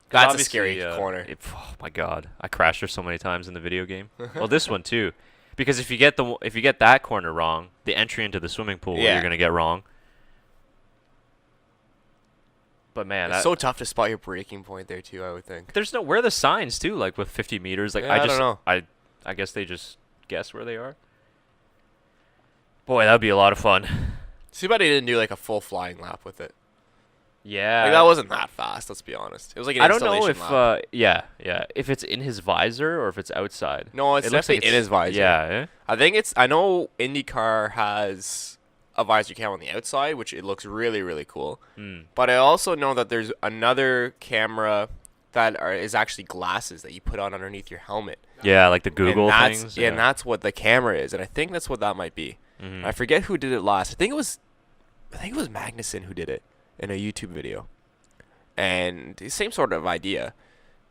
[SPEAKER 1] 'Cause
[SPEAKER 2] That's a
[SPEAKER 1] obviously,
[SPEAKER 2] scary corner.
[SPEAKER 1] Oh my god, I crashed there so many times in the video game. Well, this one too, because if you get that corner wrong, the entry into the swimming pool
[SPEAKER 2] Yeah.
[SPEAKER 1] you're gonna get wrong. But man,
[SPEAKER 2] It's so tough to spot your braking point there, too, I would think.
[SPEAKER 1] there's no where are the signs too, like with 50 meters. Like
[SPEAKER 2] Yeah, I don't know.
[SPEAKER 1] I guess they just guess where they are. Boy, that'd be a lot of fun.
[SPEAKER 2] Too bad he didn't do, like, a full flying lap with it.
[SPEAKER 1] Yeah,
[SPEAKER 2] Like, that wasn't that fast, let's be honest. It was like an
[SPEAKER 1] I don't know
[SPEAKER 2] installation
[SPEAKER 1] if
[SPEAKER 2] lap.
[SPEAKER 1] if it's in his visor or if it's outside.
[SPEAKER 2] No, it's
[SPEAKER 1] It looks
[SPEAKER 2] definitely
[SPEAKER 1] like
[SPEAKER 2] in his visor.
[SPEAKER 1] Yeah,
[SPEAKER 2] I know IndyCar has a visor cam on the outside, which it looks really, really cool. But I also know that there's another camera that is actually glasses that you put on underneath your helmet.
[SPEAKER 1] yeah, like the Google
[SPEAKER 2] and that's,
[SPEAKER 1] things.
[SPEAKER 2] Yeah, and that's what the camera is, and I think that's what that might be. I forget who did it last. I think it was Magnussen who did it in a YouTube video. And the same sort of idea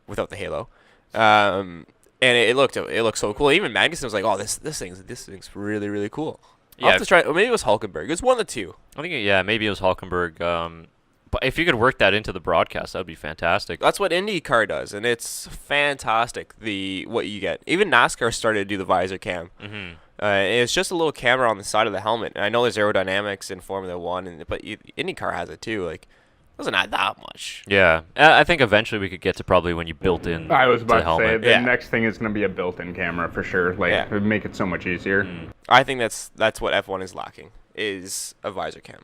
[SPEAKER 2] without the halo. And it looked so cool. Even Magnussen was like, "Oh, this thing's really really cool." I'll
[SPEAKER 1] Yeah.
[SPEAKER 2] have to try. Or maybe it was Hulkenberg. It was one of the two.
[SPEAKER 1] I think maybe it was Hulkenberg. But if you could work that into the broadcast, that would be fantastic.
[SPEAKER 2] That's what IndyCar does, and it's fantastic. What you get. Even NASCAR started to do the visor cam.
[SPEAKER 1] Mm-hmm.
[SPEAKER 2] It's just a little camera on the side of the helmet. And I know there's aerodynamics in Formula One, but IndyCar has it too. Like, it doesn't add that much.
[SPEAKER 1] Yeah, I think eventually we could get to probably when you built in.
[SPEAKER 3] I was
[SPEAKER 1] the
[SPEAKER 3] about to say
[SPEAKER 1] helmet.
[SPEAKER 3] the
[SPEAKER 2] Yeah.
[SPEAKER 3] next thing is going to be a built-in camera for sure. Like,
[SPEAKER 2] Yeah.
[SPEAKER 3] it would make it so much easier.
[SPEAKER 1] Mm.
[SPEAKER 2] I think that's what F1 is lacking, is a visor cam.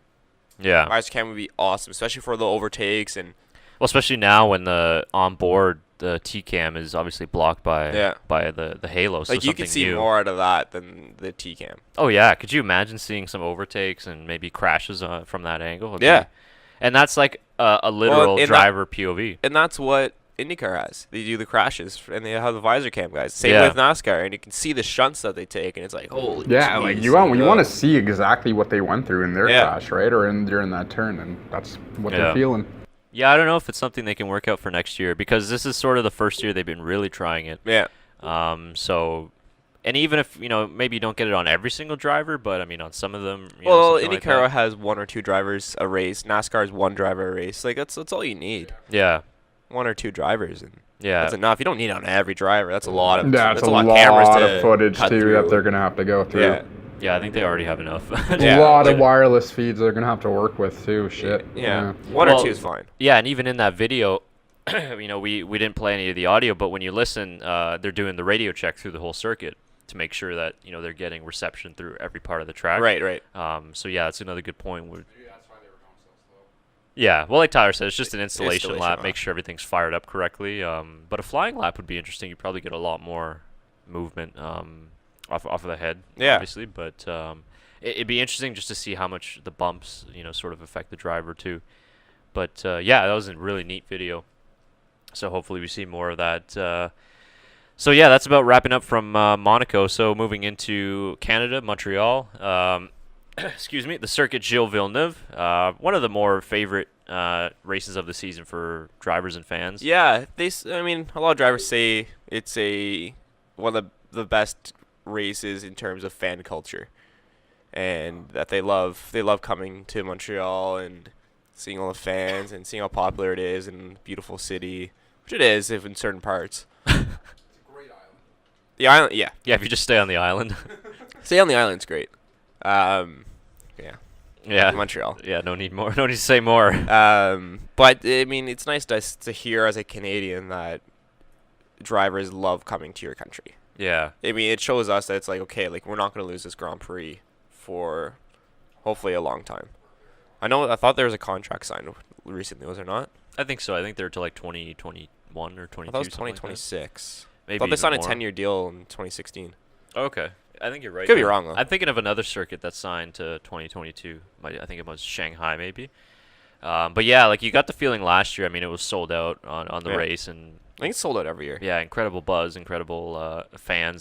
[SPEAKER 1] Yeah.
[SPEAKER 2] Visor cam would be awesome, especially for the overtakes and
[SPEAKER 1] Well, especially now when the onboard the T-cam is obviously blocked by the halo. So
[SPEAKER 2] like you
[SPEAKER 1] something
[SPEAKER 2] can see
[SPEAKER 1] new.
[SPEAKER 2] more out of that than the T cam.
[SPEAKER 1] Oh yeah, could you imagine seeing some overtakes and maybe crashes from that angle? It'd
[SPEAKER 2] Yeah.
[SPEAKER 1] be- and that's like a literal
[SPEAKER 2] in that-
[SPEAKER 1] driver POV.
[SPEAKER 2] And that's what IndyCar has. They do the crashes and they have the visor cam guys. Same
[SPEAKER 1] Yeah.
[SPEAKER 2] with NASCAR, and you can see the shunts that they take, and it's like, holy.
[SPEAKER 3] Yeah,
[SPEAKER 2] jeez.
[SPEAKER 3] like you want to see exactly what they went through in their
[SPEAKER 2] Yeah.
[SPEAKER 3] crash, right, or during that turn, and that's what
[SPEAKER 1] Yeah.
[SPEAKER 3] they're feeling.
[SPEAKER 1] Yeah, I don't know if it's something they can work out for next year because this is sort of the first year they've been really trying it.
[SPEAKER 2] Yeah.
[SPEAKER 1] So, and even if maybe you don't get it on every single driver, but I mean on some of them.
[SPEAKER 2] Well,
[SPEAKER 1] something like
[SPEAKER 2] IndyCar
[SPEAKER 1] that.
[SPEAKER 2] has one or two drivers a race. NASCAR is one driver a race. Like that's all you need.
[SPEAKER 1] Yeah.
[SPEAKER 2] One or two drivers, and
[SPEAKER 1] Yeah.
[SPEAKER 2] that's enough. You don't need it on every driver. That's a lot of
[SPEAKER 3] Yeah, it's
[SPEAKER 2] that's
[SPEAKER 3] a
[SPEAKER 2] lot
[SPEAKER 3] lot
[SPEAKER 2] of cameras
[SPEAKER 3] of
[SPEAKER 2] to
[SPEAKER 3] footage
[SPEAKER 2] cut
[SPEAKER 3] too
[SPEAKER 2] through.
[SPEAKER 3] that they're gonna have to go through.
[SPEAKER 2] Yeah.
[SPEAKER 1] Yeah, I think they already have enough.
[SPEAKER 2] Yeah.
[SPEAKER 3] A lot of
[SPEAKER 2] Like-
[SPEAKER 3] wireless feeds they're gonna have to work with too. Shit.
[SPEAKER 2] Yeah. One
[SPEAKER 1] Well,
[SPEAKER 2] or two is fine.
[SPEAKER 1] Yeah, and even in that video, we didn't play any of the audio, but when you listen, they're doing the radio check through the whole circuit to make sure that they're getting reception through every part of the track.
[SPEAKER 2] Right.
[SPEAKER 1] So yeah, that's another good point. Yeah, well, like Tyler said, it's just an installation
[SPEAKER 2] Installation
[SPEAKER 1] lap.
[SPEAKER 2] lap.
[SPEAKER 1] Make sure everything's fired up correctly. But a flying lap would be interesting. You probably get a lot more movement off of the head,
[SPEAKER 2] Yeah.
[SPEAKER 1] obviously. But it'd be interesting just to see how much the bumps, sort of affect the driver too. But yeah, that was a really neat video. So hopefully we see more of that. So yeah, that's about wrapping up from Monaco. So moving into Canada, Montreal. Excuse me, the Circuit Gilles Villeneuve. One of the more favorite races of the season for drivers and fans.
[SPEAKER 2] Yeah, a lot of drivers say it's one of the best races in terms of fan culture, and that they love coming to Montreal and seeing all the fans and seeing how popular it is and beautiful city, which it is if in certain parts. The island, yeah.
[SPEAKER 1] Yeah, if you just stay on the island.
[SPEAKER 2] Stay on the island's great.
[SPEAKER 1] Yeah.
[SPEAKER 2] Montreal.
[SPEAKER 1] Yeah, no need to say more.
[SPEAKER 2] But I mean, it's nice to hear as a Canadian that drivers love coming to your country.
[SPEAKER 1] Yeah.
[SPEAKER 2] I mean, it shows us that it's like, okay, like we're not going to lose this Grand Prix for hopefully a long time. I thought there was a contract signed recently, was there not?
[SPEAKER 1] I think so. I think they're to like 2021 or 22.
[SPEAKER 2] I thought it was
[SPEAKER 1] something like that.
[SPEAKER 2] 2026.
[SPEAKER 1] Maybe
[SPEAKER 2] I thought they
[SPEAKER 1] even
[SPEAKER 2] signed a
[SPEAKER 1] more.
[SPEAKER 2] 10-year deal in 2016.
[SPEAKER 1] Okay. I think you're right.
[SPEAKER 2] Could be
[SPEAKER 1] there.
[SPEAKER 2] wrong, though.
[SPEAKER 1] I'm thinking of another circuit that's signed to 2022. I think it was Shanghai, maybe. But yeah, like you got the feeling last year. I mean, it was sold out on the
[SPEAKER 2] Yeah.
[SPEAKER 1] race, and
[SPEAKER 2] I think it's sold out every year.
[SPEAKER 1] yeah, incredible buzz, incredible fan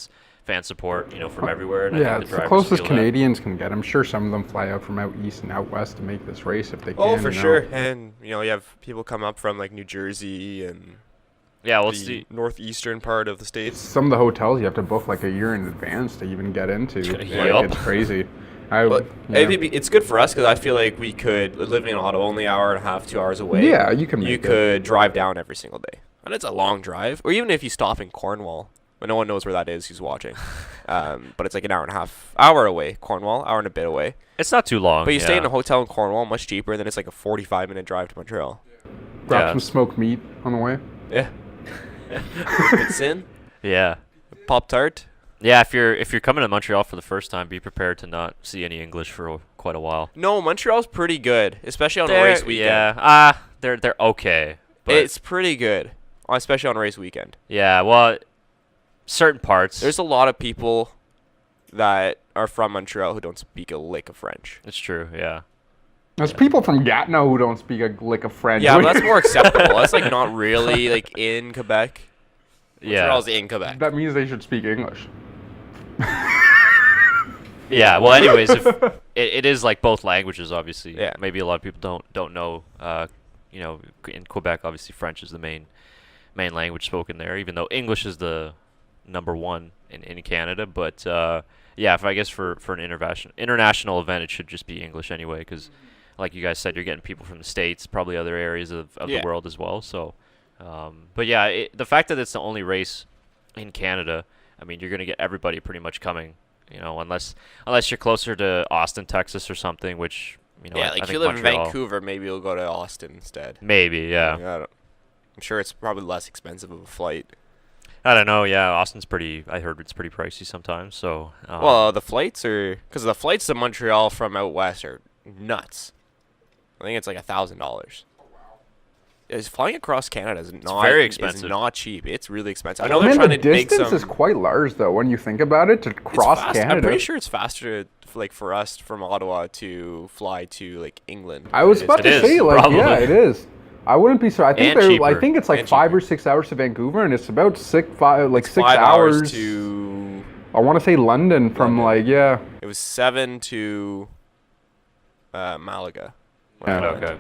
[SPEAKER 1] support, from everywhere. And I
[SPEAKER 3] Yeah,
[SPEAKER 1] think
[SPEAKER 3] it's
[SPEAKER 1] the
[SPEAKER 3] the
[SPEAKER 1] drivers
[SPEAKER 3] closest
[SPEAKER 1] feel that.
[SPEAKER 3] Canadians can get. I'm sure some of them fly out from out east and out west to make this race if they can.
[SPEAKER 2] Oh, for
[SPEAKER 3] you know.
[SPEAKER 2] sure. And, you have people come up from, like, New Jersey and
[SPEAKER 1] Yeah, well, it's
[SPEAKER 2] the northeastern part of the States.
[SPEAKER 3] Some of the hotels you have to book like a year in advance to even get into.
[SPEAKER 1] Yup.
[SPEAKER 3] Like, it's crazy.
[SPEAKER 2] But
[SPEAKER 3] yeah.
[SPEAKER 2] it's good for us because I feel like we could, living in Ottawa, only an hour and a half, 2 hours away.
[SPEAKER 3] Yeah, you can make
[SPEAKER 2] You
[SPEAKER 3] it.
[SPEAKER 2] could drive down every single day. And it's a long drive. Or even if you stop in Cornwall. But no one knows where that is who's watching. But it's like an hour away, Cornwall, hour and a bit away.
[SPEAKER 1] It's not too long.
[SPEAKER 2] But you stay in
[SPEAKER 1] yeah.
[SPEAKER 2] a hotel in Cornwall, much cheaper, and then it's like a 45-minute drive to Montreal.
[SPEAKER 3] Grab
[SPEAKER 1] Yeah.
[SPEAKER 3] some smoked meat on the way.
[SPEAKER 2] Yeah. It's in.
[SPEAKER 1] Yeah.
[SPEAKER 2] Pop-Tart.
[SPEAKER 1] Yeah, if you're coming to Montreal for the first time, be prepared to not see any English for quite a while.
[SPEAKER 2] No, Montreal's pretty good, especially on a race weekend.
[SPEAKER 1] Yeah, they're okay. But
[SPEAKER 2] It's pretty good, especially on a race weekend.
[SPEAKER 1] yeah, well, certain parts.
[SPEAKER 2] There's a lot of people that are from Montreal who don't speak a lick of French.
[SPEAKER 1] It's true. Yeah.
[SPEAKER 3] There's people from Gatineau who don't speak a lick of French.
[SPEAKER 2] Yeah, but that's more acceptable. That's like not really like in Quebec.
[SPEAKER 1] Yeah.
[SPEAKER 2] Montreal's in Quebec.
[SPEAKER 3] That means they should speak English.
[SPEAKER 1] Yeah. Well, anyways, if it is like both languages, obviously.
[SPEAKER 2] Yeah.
[SPEAKER 1] Maybe a lot of people don't know. In Quebec, obviously, French is the main language spoken there, even though English is the number one in Canada. But yeah, if I guess for an international event, it should just be English anyway, because like you guys said, you're getting people from the States, probably other areas of the world as well. So, but yeah, the fact that it's the only race in Canada, I mean, you're going to get everybody pretty much coming, you know, unless you're closer to Austin, Texas or something, which, you know,
[SPEAKER 2] Yeah,
[SPEAKER 1] I
[SPEAKER 2] like if
[SPEAKER 1] think
[SPEAKER 2] you live in
[SPEAKER 1] Montreal.
[SPEAKER 2] Vancouver, maybe you'll go to Austin instead.
[SPEAKER 1] Maybe, yeah.
[SPEAKER 2] I'm sure it's probably less expensive of a flight.
[SPEAKER 1] I don't know. Yeah, Austin's I heard it's pretty pricey sometimes. So.
[SPEAKER 2] Well, the flights are, because the flights to Montreal from out west are nuts. I think it's like $1,000. Is flying across Canada is not
[SPEAKER 1] very expensive.
[SPEAKER 2] Is not cheap. It's really expensive. I
[SPEAKER 1] know
[SPEAKER 2] know they're
[SPEAKER 3] Man,
[SPEAKER 2] trying
[SPEAKER 3] the
[SPEAKER 2] to make
[SPEAKER 3] distance
[SPEAKER 2] some.
[SPEAKER 3] is quite large, though, when you think about it, to
[SPEAKER 2] It's
[SPEAKER 3] cross
[SPEAKER 2] fast.
[SPEAKER 3] Canada.
[SPEAKER 2] I'm pretty sure it's faster, like for us from Ottawa to fly to like England.
[SPEAKER 3] I was
[SPEAKER 2] than it
[SPEAKER 3] about
[SPEAKER 2] is
[SPEAKER 3] to
[SPEAKER 1] It is,
[SPEAKER 3] say, like,
[SPEAKER 1] probably.
[SPEAKER 3] yeah, it is. I wouldn't be sorry. I think
[SPEAKER 1] And
[SPEAKER 3] I
[SPEAKER 1] cheaper.
[SPEAKER 3] think it's like
[SPEAKER 2] And
[SPEAKER 3] 5
[SPEAKER 2] cheaper.
[SPEAKER 3] or 6 hours to Vancouver, and it's about 6
[SPEAKER 2] 5
[SPEAKER 3] hours
[SPEAKER 2] to.
[SPEAKER 3] I want to say London from
[SPEAKER 2] London.
[SPEAKER 3] like
[SPEAKER 2] It was 7 to Malaga.
[SPEAKER 3] Yeah.
[SPEAKER 1] Okay.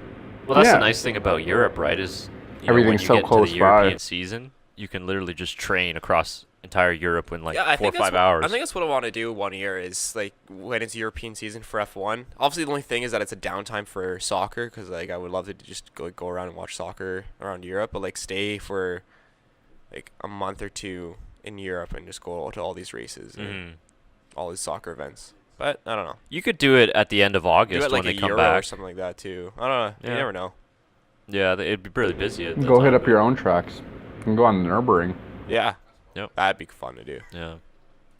[SPEAKER 1] Well, that's
[SPEAKER 3] Yeah.
[SPEAKER 1] the nice thing about Europe, right? Is
[SPEAKER 3] Everything's
[SPEAKER 1] when you
[SPEAKER 3] so
[SPEAKER 1] get
[SPEAKER 3] close
[SPEAKER 1] to the
[SPEAKER 3] by.
[SPEAKER 1] European season, you can literally just train across entire Europe in like
[SPEAKER 2] Yeah, I
[SPEAKER 1] 4 or
[SPEAKER 2] think that's
[SPEAKER 1] 5
[SPEAKER 2] what,
[SPEAKER 1] hours.
[SPEAKER 2] I think that's what I want to do one year is like when it's European season for F1. Obviously, the only thing is that it's a downtime for soccer because like I would love to just go around and watch soccer around Europe, but like stay for like a month or two in Europe and just go to all these races and
[SPEAKER 1] Mhm.
[SPEAKER 2] all these soccer events. But I don't know.
[SPEAKER 1] You could do it at the end of
[SPEAKER 2] Do
[SPEAKER 1] August
[SPEAKER 2] it like
[SPEAKER 1] when
[SPEAKER 2] a
[SPEAKER 1] they come
[SPEAKER 2] Euro or
[SPEAKER 1] back.
[SPEAKER 2] something like that too. I don't know.
[SPEAKER 1] Yeah.
[SPEAKER 2] You never know.
[SPEAKER 1] Yeah, it'd be really busy. At that
[SPEAKER 3] go hit
[SPEAKER 1] time.
[SPEAKER 3] up your own tracks. You can go on the Nürburgring.
[SPEAKER 2] Yeah.
[SPEAKER 1] Yep.
[SPEAKER 2] That'd be fun to do.
[SPEAKER 1] Yeah,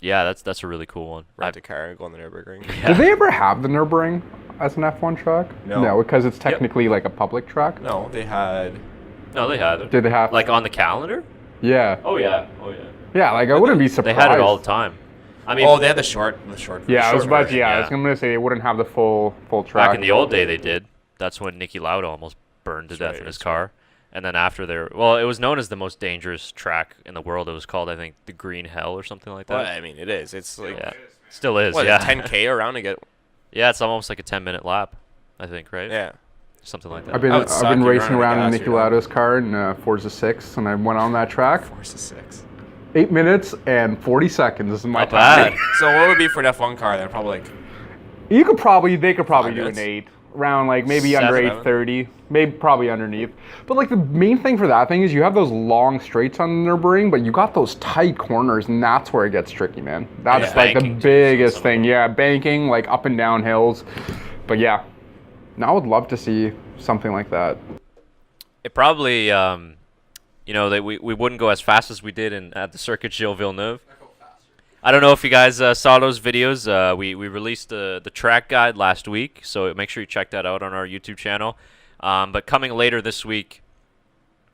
[SPEAKER 1] yeah, that's a really cool one.
[SPEAKER 2] Rent a car and go on the Nürburgring.
[SPEAKER 3] Did they ever have the Nürburgring as an F1 track?
[SPEAKER 2] No.
[SPEAKER 3] No, because it's technically like a public track.
[SPEAKER 2] No, they had.
[SPEAKER 1] No, they had it.
[SPEAKER 3] Did they have
[SPEAKER 1] Like on the calendar?
[SPEAKER 3] Yeah.
[SPEAKER 1] Oh yeah, oh yeah.
[SPEAKER 3] Yeah, like I wouldn't be
[SPEAKER 1] They
[SPEAKER 3] surprised.
[SPEAKER 1] had it all the time. I mean,
[SPEAKER 2] Oh, they had the short.
[SPEAKER 3] Yeah, I was
[SPEAKER 1] short
[SPEAKER 3] about to.
[SPEAKER 1] version,
[SPEAKER 3] Yeah, I
[SPEAKER 1] yeah.
[SPEAKER 3] was gonna say they wouldn't have the full track.
[SPEAKER 1] back in the old day they did. That's when Nicky Lauda almost burned to
[SPEAKER 2] That's
[SPEAKER 1] death
[SPEAKER 2] right,
[SPEAKER 1] in his
[SPEAKER 2] that's
[SPEAKER 1] car. And then after it was known as the most dangerous track in the world. It was called, I think, the Green Hell or something like
[SPEAKER 2] Well,
[SPEAKER 1] that.
[SPEAKER 2] I mean, it is. It's like
[SPEAKER 1] Yeah, still is.
[SPEAKER 2] what,
[SPEAKER 1] yeah,
[SPEAKER 2] 10K around to get.
[SPEAKER 1] yeah, it's almost like a 10-minute lap, I think, right?
[SPEAKER 2] Yeah.
[SPEAKER 1] Something like that.
[SPEAKER 3] I've been
[SPEAKER 2] That would suck
[SPEAKER 3] I've been
[SPEAKER 2] if you're
[SPEAKER 3] racing
[SPEAKER 2] running
[SPEAKER 3] around in
[SPEAKER 2] gas,
[SPEAKER 3] Niki
[SPEAKER 2] you know.
[SPEAKER 3] Lauda's car in Forza 6, and I went on that track.
[SPEAKER 2] Force 6.
[SPEAKER 3] 8 minutes and 40 seconds is my
[SPEAKER 1] Not
[SPEAKER 3] time.
[SPEAKER 1] bad.
[SPEAKER 2] So what would be for an F1 car then? Probably like
[SPEAKER 3] They could probably
[SPEAKER 2] 5
[SPEAKER 3] do an
[SPEAKER 2] minutes?
[SPEAKER 3] 8, around like maybe under
[SPEAKER 2] 7.
[SPEAKER 3] 830, maybe probably underneath. But like the main thing for that thing is you have those long straights on the Nürburgring, but you got those tight corners, and that's where it gets tricky, man. That's
[SPEAKER 1] Yeah.
[SPEAKER 3] like the
[SPEAKER 1] Banking, too,
[SPEAKER 3] biggest
[SPEAKER 1] some
[SPEAKER 3] thing. Yeah, banking, like up and down hills. But yeah, now I would love to see something like that.
[SPEAKER 1] It probably, you know, that we wouldn't go as fast as we did at the Circuit Gilles Villeneuve. I don't know if you guys saw those videos. We released the track guide last week, so make sure you check that out on our YouTube channel. But coming later this week,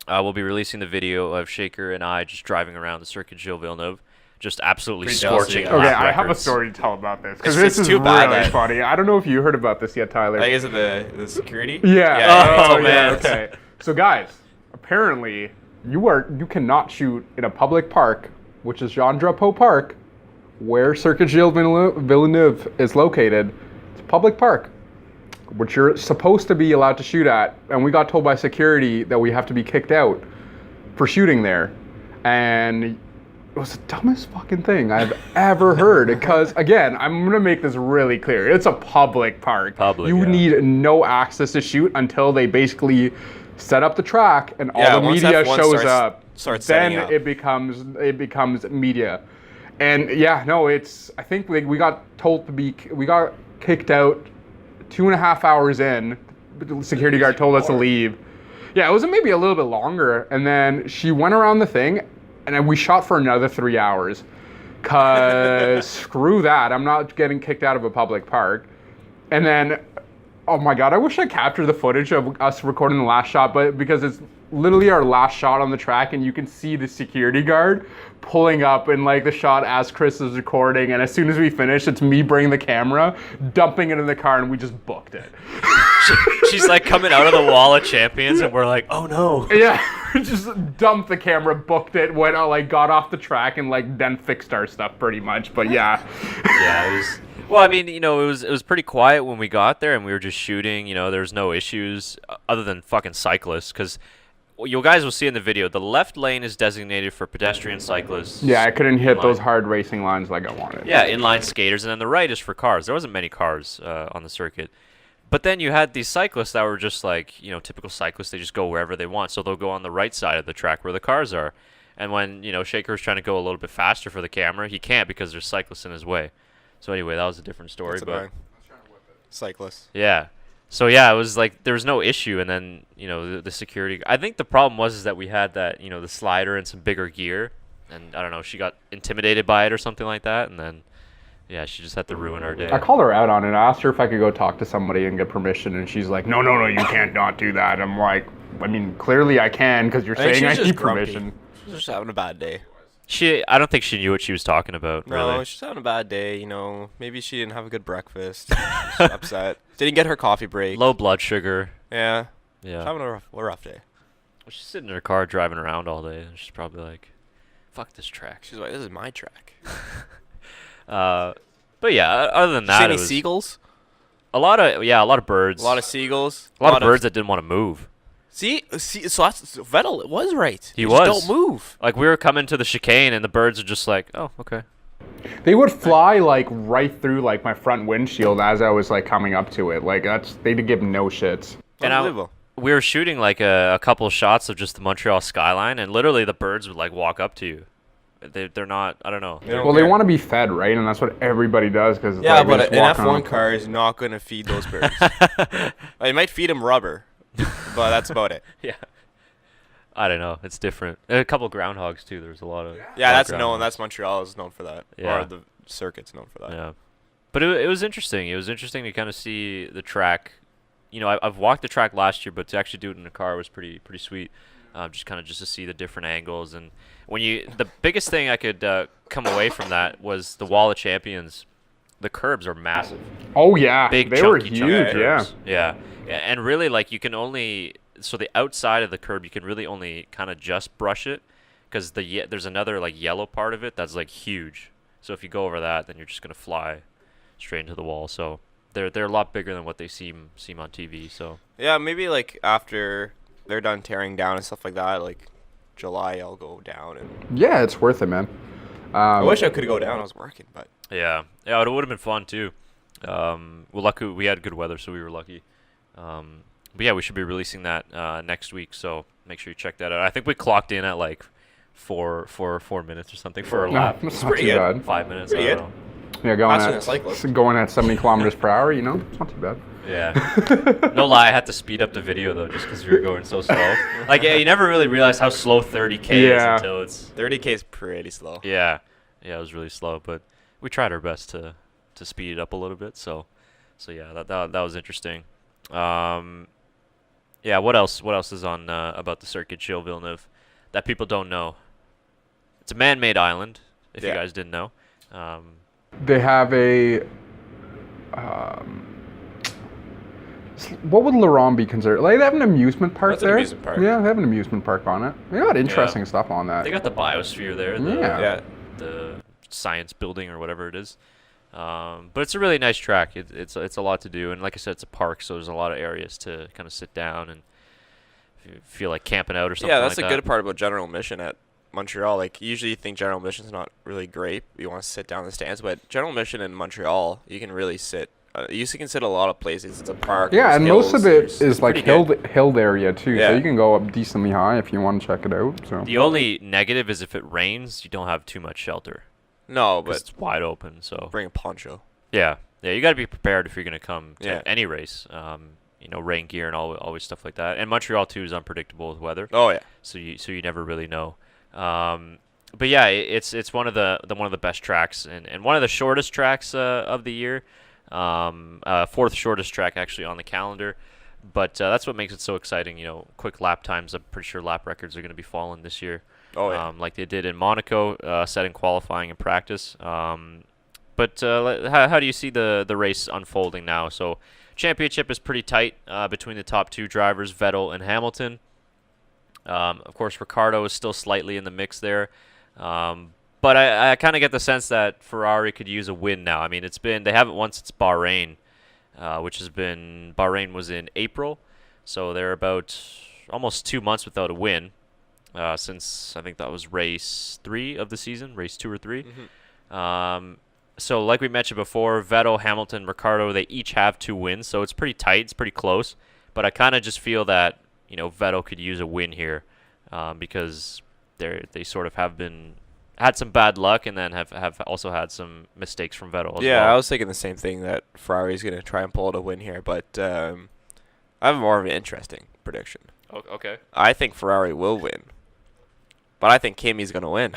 [SPEAKER 1] we'll be releasing the video of Shaker and I just driving around the Circuit Gilles Villeneuve, just absolutely
[SPEAKER 2] Pretty jealous of
[SPEAKER 1] scorching
[SPEAKER 2] you
[SPEAKER 1] lap
[SPEAKER 2] guys.
[SPEAKER 3] Okay, I have a
[SPEAKER 1] records.
[SPEAKER 3] story to tell about this because
[SPEAKER 2] It's-
[SPEAKER 3] this
[SPEAKER 2] it's
[SPEAKER 3] is
[SPEAKER 2] too bad
[SPEAKER 3] really
[SPEAKER 2] that-
[SPEAKER 3] funny. I don't know if you heard about this yet, Tyler.
[SPEAKER 2] like is it the security?
[SPEAKER 3] Yeah.
[SPEAKER 2] Yeah,
[SPEAKER 1] Oh,
[SPEAKER 2] yeah,
[SPEAKER 1] man.
[SPEAKER 3] Okay. So guys, apparently you cannot shoot in a public park, which is Jean Drapeau Park, where Circuit Gilles Villeneuve is located. It's a public park, which you're supposed to be allowed to shoot at, and we got told by security that we have to be kicked out for shooting there, and it was the dumbest fucking thing I've ever heard. Because again, I'm gonna make this really clear: it's a public park.
[SPEAKER 1] Public,
[SPEAKER 3] You
[SPEAKER 1] yeah.
[SPEAKER 3] need no access to shoot until they basically set up the track and all
[SPEAKER 2] Yeah,
[SPEAKER 3] the
[SPEAKER 2] once
[SPEAKER 3] media
[SPEAKER 2] F1
[SPEAKER 3] shows
[SPEAKER 2] starts-
[SPEAKER 3] up.
[SPEAKER 2] starts
[SPEAKER 3] then
[SPEAKER 2] setting up.
[SPEAKER 3] it becomes media. And yeah, no, I think we got we got kicked out 2.5 hours in. The security guard told us to leave. Yeah, it was maybe a little bit longer. And then she went around the thing, and then we shot for another 3 hours. Cause screw that, I'm not getting kicked out of a public park. And then, oh my God, I wish I captured the footage of us recording the last shot, but because it's literally our last shot on the track, and you can see the security guard pulling up in like the shot as Chris is recording, and as soon as we finish, it's me bringing the camera, dumping it in the car, and we just booked it.
[SPEAKER 1] She's like coming out of the wall of champions, and we're like, oh no.
[SPEAKER 3] Yeah, just dumped the camera, booked it, went out, like got off the track, and like then fixed our stuff pretty much. But yeah,
[SPEAKER 1] Yeah, it was. Well, I mean, you know, it was pretty quiet when we got there, and we were just shooting. You know, there was no issues other than fucking cyclists, because you guys will see in the video, the left lane is designated for pedestrian cyclists.
[SPEAKER 3] Yeah, I couldn't hit
[SPEAKER 1] inline.
[SPEAKER 3] those hard racing lines like I wanted.
[SPEAKER 1] Yeah, inline skaters, and then the right is for cars. There wasn't many cars on the circuit. But then you had these cyclists that were just like, typical cyclists. They just go wherever they want. So they'll go on the right side of the track where the cars are. And when, Shaker's trying to go a little bit faster for the camera, he can't because there's cyclists in his way. So anyway, that was a different story.
[SPEAKER 2] That's
[SPEAKER 1] But
[SPEAKER 2] annoying. Cyclists.
[SPEAKER 1] yeah. So yeah, it was like there was no issue, and then the security. I think the problem was that we had that the slider and some bigger gear, and I don't know, she got intimidated by it or something like that, and then yeah, she just had to ruin our day.
[SPEAKER 3] I called her out on it. I asked her if I could go talk to somebody and get permission, and she's like, no, you can't not do that. I'm like, I mean, clearly I can because you're saying I need permission.
[SPEAKER 2] She's just having a bad day.
[SPEAKER 1] I don't think she knew what she was talking about.
[SPEAKER 2] No,
[SPEAKER 1] Really.
[SPEAKER 2] she's having a bad day. Maybe she didn't have a good breakfast. She's upset. Didn't get her coffee break.
[SPEAKER 1] Low blood sugar.
[SPEAKER 2] Yeah.
[SPEAKER 1] Yeah.
[SPEAKER 2] She's having a rough day.
[SPEAKER 1] She's sitting in her car driving around all day, and she's probably like, "Fuck this track."
[SPEAKER 2] She's like, this is my track.
[SPEAKER 1] But yeah, other than
[SPEAKER 2] See
[SPEAKER 1] that,
[SPEAKER 2] any
[SPEAKER 1] it was
[SPEAKER 2] seagulls?
[SPEAKER 1] a lot of birds.
[SPEAKER 2] A lot of seagulls.
[SPEAKER 1] a lot of birds that didn't want to move.
[SPEAKER 2] See, so Vettel was right.
[SPEAKER 1] He
[SPEAKER 2] They
[SPEAKER 1] was.
[SPEAKER 2] just don't move.
[SPEAKER 1] Like we were coming to the chicane, and the birds are just like, "Oh, okay."
[SPEAKER 3] They would fly like right through like my front windshield as I was like coming up to it. Like they'd give no shits.
[SPEAKER 1] And
[SPEAKER 2] Unbelievable.
[SPEAKER 1] we were shooting like a couple shots of just the Montreal skyline, and literally the birds would like walk up to you. They're not. I don't know.
[SPEAKER 3] Well, they want to be fed, right? And that's what everybody does because
[SPEAKER 2] Yeah,
[SPEAKER 3] like,
[SPEAKER 2] but
[SPEAKER 3] just
[SPEAKER 2] an
[SPEAKER 3] walk around.
[SPEAKER 2] F1 car is not going to feed those birds. It might feed them rubber, but that's about it.
[SPEAKER 1] Yeah. I don't know. It's different. And a couple groundhogs too. There's a lot of.
[SPEAKER 2] Yeah, that's
[SPEAKER 1] groundhogs.
[SPEAKER 2] known. That's Montreal is known for that.
[SPEAKER 1] Yeah.
[SPEAKER 2] Or the circuit's known for that.
[SPEAKER 1] Yeah. But it was interesting. It was interesting to kind of see the track. I've walked the track last year, but to actually do it in a car was pretty sweet. Just to see the different angles, and the biggest thing I could come away from that was the Wall of Champions. The curbs are massive.
[SPEAKER 3] Oh yeah,
[SPEAKER 1] Big
[SPEAKER 3] they were
[SPEAKER 1] chunky
[SPEAKER 3] huge. Yeah.
[SPEAKER 1] curbs. Yeah. And really, like, you can only the outside of the curb you can really only kind of just brush it because there's another like yellow part of it that's like huge. So if you go over that, then you're just gonna fly straight into the wall. So they're a lot bigger than what they seem on TV. So
[SPEAKER 2] Yeah, maybe like after they're done tearing down and stuff like that, like July I'll go down. And
[SPEAKER 3] Yeah, it's worth it, man.
[SPEAKER 2] I wish I could go down. I was working, but
[SPEAKER 1] yeah, it would have been fun too. Lucky we had good weather, so we were lucky. But yeah, we should be releasing that next week, so make sure you check that out. I think we clocked in at like 4 minutes or something for a lap.
[SPEAKER 3] It's not
[SPEAKER 2] pretty
[SPEAKER 3] too
[SPEAKER 2] good.
[SPEAKER 3] bad.
[SPEAKER 1] 5 minutes.
[SPEAKER 2] Pretty
[SPEAKER 1] I
[SPEAKER 2] good.
[SPEAKER 1] don't know.
[SPEAKER 3] Yeah,
[SPEAKER 2] Faster than a cyclist.
[SPEAKER 3] going at 70 kilometers per hour. It's not too bad.
[SPEAKER 1] Yeah. No lie, I had to speed up the video though, just because we were going so slow. Like, yeah, you never really realize how slow 30K
[SPEAKER 3] Yeah.
[SPEAKER 1] is until it's.
[SPEAKER 2] 30K is pretty slow.
[SPEAKER 1] Yeah, it was really slow, but we tried our best to speed it up a little bit. So yeah, that was interesting. Yeah, what else is on about the Circuit Gilles Villeneuve that people don't know? It's a man-made island, if you
[SPEAKER 2] Yeah.
[SPEAKER 1] guys didn't know.
[SPEAKER 3] They have a. What would Laurent be considered? Like, they have an amusement park
[SPEAKER 2] That's an
[SPEAKER 3] there.
[SPEAKER 2] amusement park.
[SPEAKER 3] Yeah, they have an amusement park on it. They got interesting stuff on that.
[SPEAKER 1] They got the biosphere there,
[SPEAKER 3] Yeah.
[SPEAKER 1] the science building or whatever it is. But it's a really nice track. It's a lot to do, and like I said, it's a park, so there's a lot of areas to kind of sit down and if you feel like camping out or something.
[SPEAKER 2] Yeah, that's
[SPEAKER 1] like
[SPEAKER 2] the
[SPEAKER 1] that.
[SPEAKER 2] good part about General Admission at Montreal. Like, usually you think General Admission's not really great. You want to sit down in the stands, but General Admission in Montreal, you can really sit. You can sit a lot of places. It's a park.
[SPEAKER 3] Yeah,
[SPEAKER 2] there's
[SPEAKER 3] and most of
[SPEAKER 2] hills,
[SPEAKER 3] it is like
[SPEAKER 2] pretty good.
[SPEAKER 3] hilled area too, so
[SPEAKER 2] Yeah.
[SPEAKER 3] you can go up decently high if you want to check it out. So
[SPEAKER 1] The only negative is if it rains, you don't have too much shelter.
[SPEAKER 2] No,
[SPEAKER 1] 'Cause
[SPEAKER 2] but
[SPEAKER 1] it's wide open. So
[SPEAKER 2] bring a poncho.
[SPEAKER 1] yeah, you got to be prepared if you're going to come to
[SPEAKER 2] Yeah.
[SPEAKER 1] any race. Rain gear and always stuff like that. And Montreal too is unpredictable with weather.
[SPEAKER 2] Oh yeah.
[SPEAKER 1] So you never really know. But yeah, it's one of the best tracks and one of the shortest tracks of the year. Fourth shortest track actually on the calendar. But that's what makes it so exciting. Quick lap times. I'm pretty sure lap records are going to be falling this year.
[SPEAKER 2] Oh yeah.
[SPEAKER 1] Like they did in Monaco, setting qualifying and practice. But how do you see the race unfolding now? So championship is pretty tight between the top two drivers, Vettel and Hamilton. Of course, Ricciardo is still slightly in the mix there. But I kind of get the sense that Ferrari could use a win now. I mean, they haven't won since Bahrain, Bahrain was in April. So they're about almost 2 months without a win since I think that was race 3 of the season, race 2 or 3. So like we mentioned before, Vettel, Hamilton, Ricciardo, they each have 2 wins, so it's pretty tight, it's pretty close. But I kind of just feel that Vettel could use a win here because they sort of had some bad luck and then have also had some mistakes from Vettel as
[SPEAKER 2] Yeah,
[SPEAKER 1] well.
[SPEAKER 2] I was thinking the same thing, that Ferrari's going to try and pull out a win here, but I have more of an interesting prediction.
[SPEAKER 1] Okay.
[SPEAKER 2] I think Ferrari will win, but I think Kimi's going to win.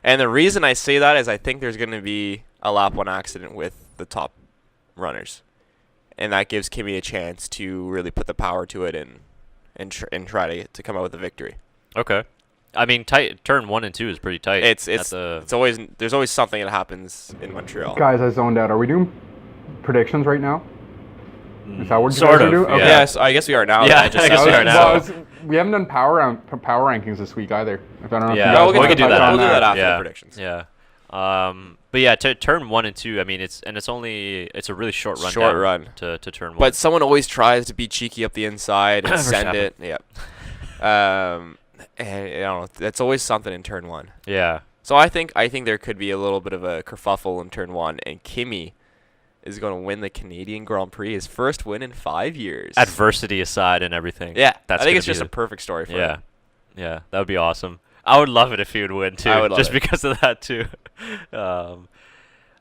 [SPEAKER 2] And the reason I say that is I think there's going to be a lap 1 accident with the top runners, and that gives Kimi a chance to really put the power to it and try to come out with a victory.
[SPEAKER 1] Okay. I mean, turn 1 and 2 is pretty tight.
[SPEAKER 2] It's always there's always something that happens in Montreal.
[SPEAKER 3] Guys, I zoned out. Are we doing predictions right now? Is that what you
[SPEAKER 1] Sort
[SPEAKER 3] guys are
[SPEAKER 1] of,
[SPEAKER 3] doing?
[SPEAKER 1] yeah.
[SPEAKER 3] Okay.
[SPEAKER 2] Yes, I guess we are now.
[SPEAKER 1] Yeah,
[SPEAKER 2] Just
[SPEAKER 1] I guess we are now.
[SPEAKER 3] We haven't done power rankings this week either. I don't know if
[SPEAKER 1] Yeah,
[SPEAKER 3] you guys
[SPEAKER 2] we'll
[SPEAKER 3] want
[SPEAKER 2] get
[SPEAKER 3] to
[SPEAKER 2] to
[SPEAKER 3] touch
[SPEAKER 2] that.
[SPEAKER 3] on
[SPEAKER 2] We'll do that after
[SPEAKER 1] Yeah.
[SPEAKER 2] the predictions.
[SPEAKER 1] Yeah. But yeah, turn 1 and 2. I mean, it's a really short run.
[SPEAKER 2] Short
[SPEAKER 1] down
[SPEAKER 2] run.
[SPEAKER 1] to turn 1.
[SPEAKER 2] But someone always tries to be cheeky up the inside and send
[SPEAKER 1] Verstappen.
[SPEAKER 2] it. Yep. And I don't know. That's always something in turn 1.
[SPEAKER 1] yeah.
[SPEAKER 2] So I think there could be a little bit of a kerfuffle in turn 1, and Kimi is going to win the Canadian Grand Prix, his first win in 5 years.
[SPEAKER 1] Adversity aside and everything.
[SPEAKER 2] Yeah,
[SPEAKER 1] That's
[SPEAKER 2] I think
[SPEAKER 1] gonna
[SPEAKER 2] it's
[SPEAKER 1] be
[SPEAKER 2] just
[SPEAKER 1] the-
[SPEAKER 2] a perfect story for
[SPEAKER 1] Yeah.
[SPEAKER 2] him.
[SPEAKER 1] Yeah, that would be awesome. I would love it if he would win too,
[SPEAKER 2] I would love
[SPEAKER 1] just
[SPEAKER 2] it.
[SPEAKER 1] because of that too.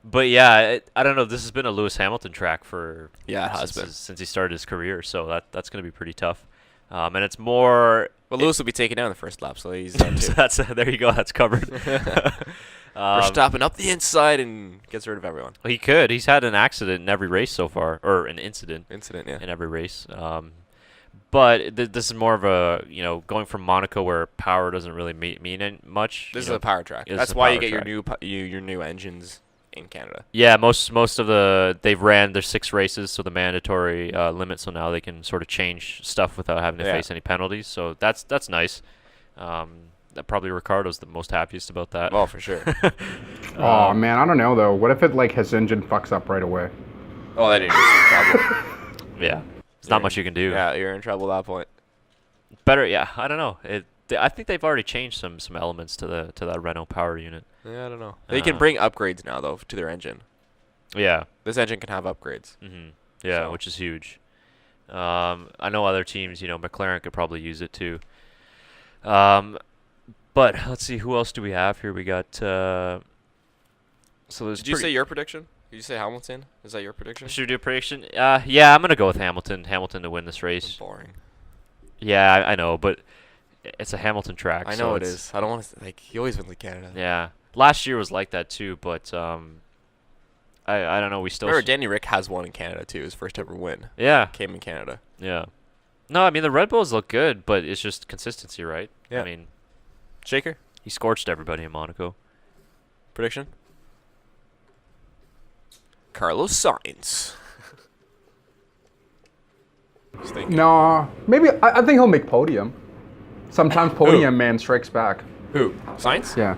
[SPEAKER 1] But yeah, I don't know. This has been a Lewis Hamilton track for
[SPEAKER 2] Yeah, it has
[SPEAKER 1] since he started his career, so that's going to be pretty tough. And it's more.
[SPEAKER 2] Well, Lewis will be taken down the first lap, so he's done
[SPEAKER 1] So
[SPEAKER 2] too.
[SPEAKER 1] that's there you go. That's covered.
[SPEAKER 2] Verstappen up the inside and gets rid of everyone.
[SPEAKER 1] He could. He's had an accident in every race so far, or an incident
[SPEAKER 2] Incident, yeah.
[SPEAKER 1] in every race. But this is more of a going from Monaco where power doesn't really mean much.
[SPEAKER 2] This is a power track.
[SPEAKER 1] it's
[SPEAKER 2] That's
[SPEAKER 1] a
[SPEAKER 2] why you
[SPEAKER 1] power
[SPEAKER 2] get
[SPEAKER 1] track.
[SPEAKER 2] your new engines in Canada.
[SPEAKER 1] Yeah, most of they've ran their 6 races, so the mandatory limit. So now they can sort of change stuff without having to
[SPEAKER 2] Yeah.
[SPEAKER 1] face any penalties. So that's nice. That probably Ricardo's the most happiest about that.
[SPEAKER 2] Oh, for sure.
[SPEAKER 3] Oh man, I don't know though. What if it his engine fucks up right away?
[SPEAKER 2] Oh, then you're just in trouble.
[SPEAKER 1] Yeah, there's not much you can do.
[SPEAKER 2] Yeah, you're in trouble at that point.
[SPEAKER 1] Better, yeah. I don't know. I think they've already changed some elements to that Renault power unit.
[SPEAKER 2] Yeah, I don't know. They can bring upgrades now, though, to their engine.
[SPEAKER 1] Yeah.
[SPEAKER 2] This engine can have upgrades.
[SPEAKER 1] Yeah,
[SPEAKER 2] So-
[SPEAKER 1] which is huge. I know other teams, McLaren could probably use it too. But let's see, who else do we have here? We got. So there's.
[SPEAKER 2] Did you say your prediction? Did you say Hamilton? Is that your prediction?
[SPEAKER 1] Should we do a prediction? Yeah, I'm gonna go with Hamilton. Hamilton to win this race.
[SPEAKER 2] Boring.
[SPEAKER 1] Yeah, I know, but it's a Hamilton track.
[SPEAKER 2] I
[SPEAKER 1] so
[SPEAKER 2] know it
[SPEAKER 1] it's-
[SPEAKER 2] is. I don't want to. He always wins with Canada.
[SPEAKER 1] Yeah, last year was like that too, but I don't know. We still.
[SPEAKER 2] Remember, Danny Rick has one in Canada too. His first ever win
[SPEAKER 1] Yeah.
[SPEAKER 2] came in Canada.
[SPEAKER 1] Yeah. No, I mean the Red Bulls look good, but it's just consistency, right?
[SPEAKER 2] Yeah.
[SPEAKER 1] I mean,
[SPEAKER 2] Shaker
[SPEAKER 1] he scorched everybody in Monaco.
[SPEAKER 2] prediction. Carlos Sainz. Just thinking.
[SPEAKER 3] No, maybe I think he'll make podium. Sometimes podium man strikes back.
[SPEAKER 2] Who? Sainz?
[SPEAKER 3] Yeah.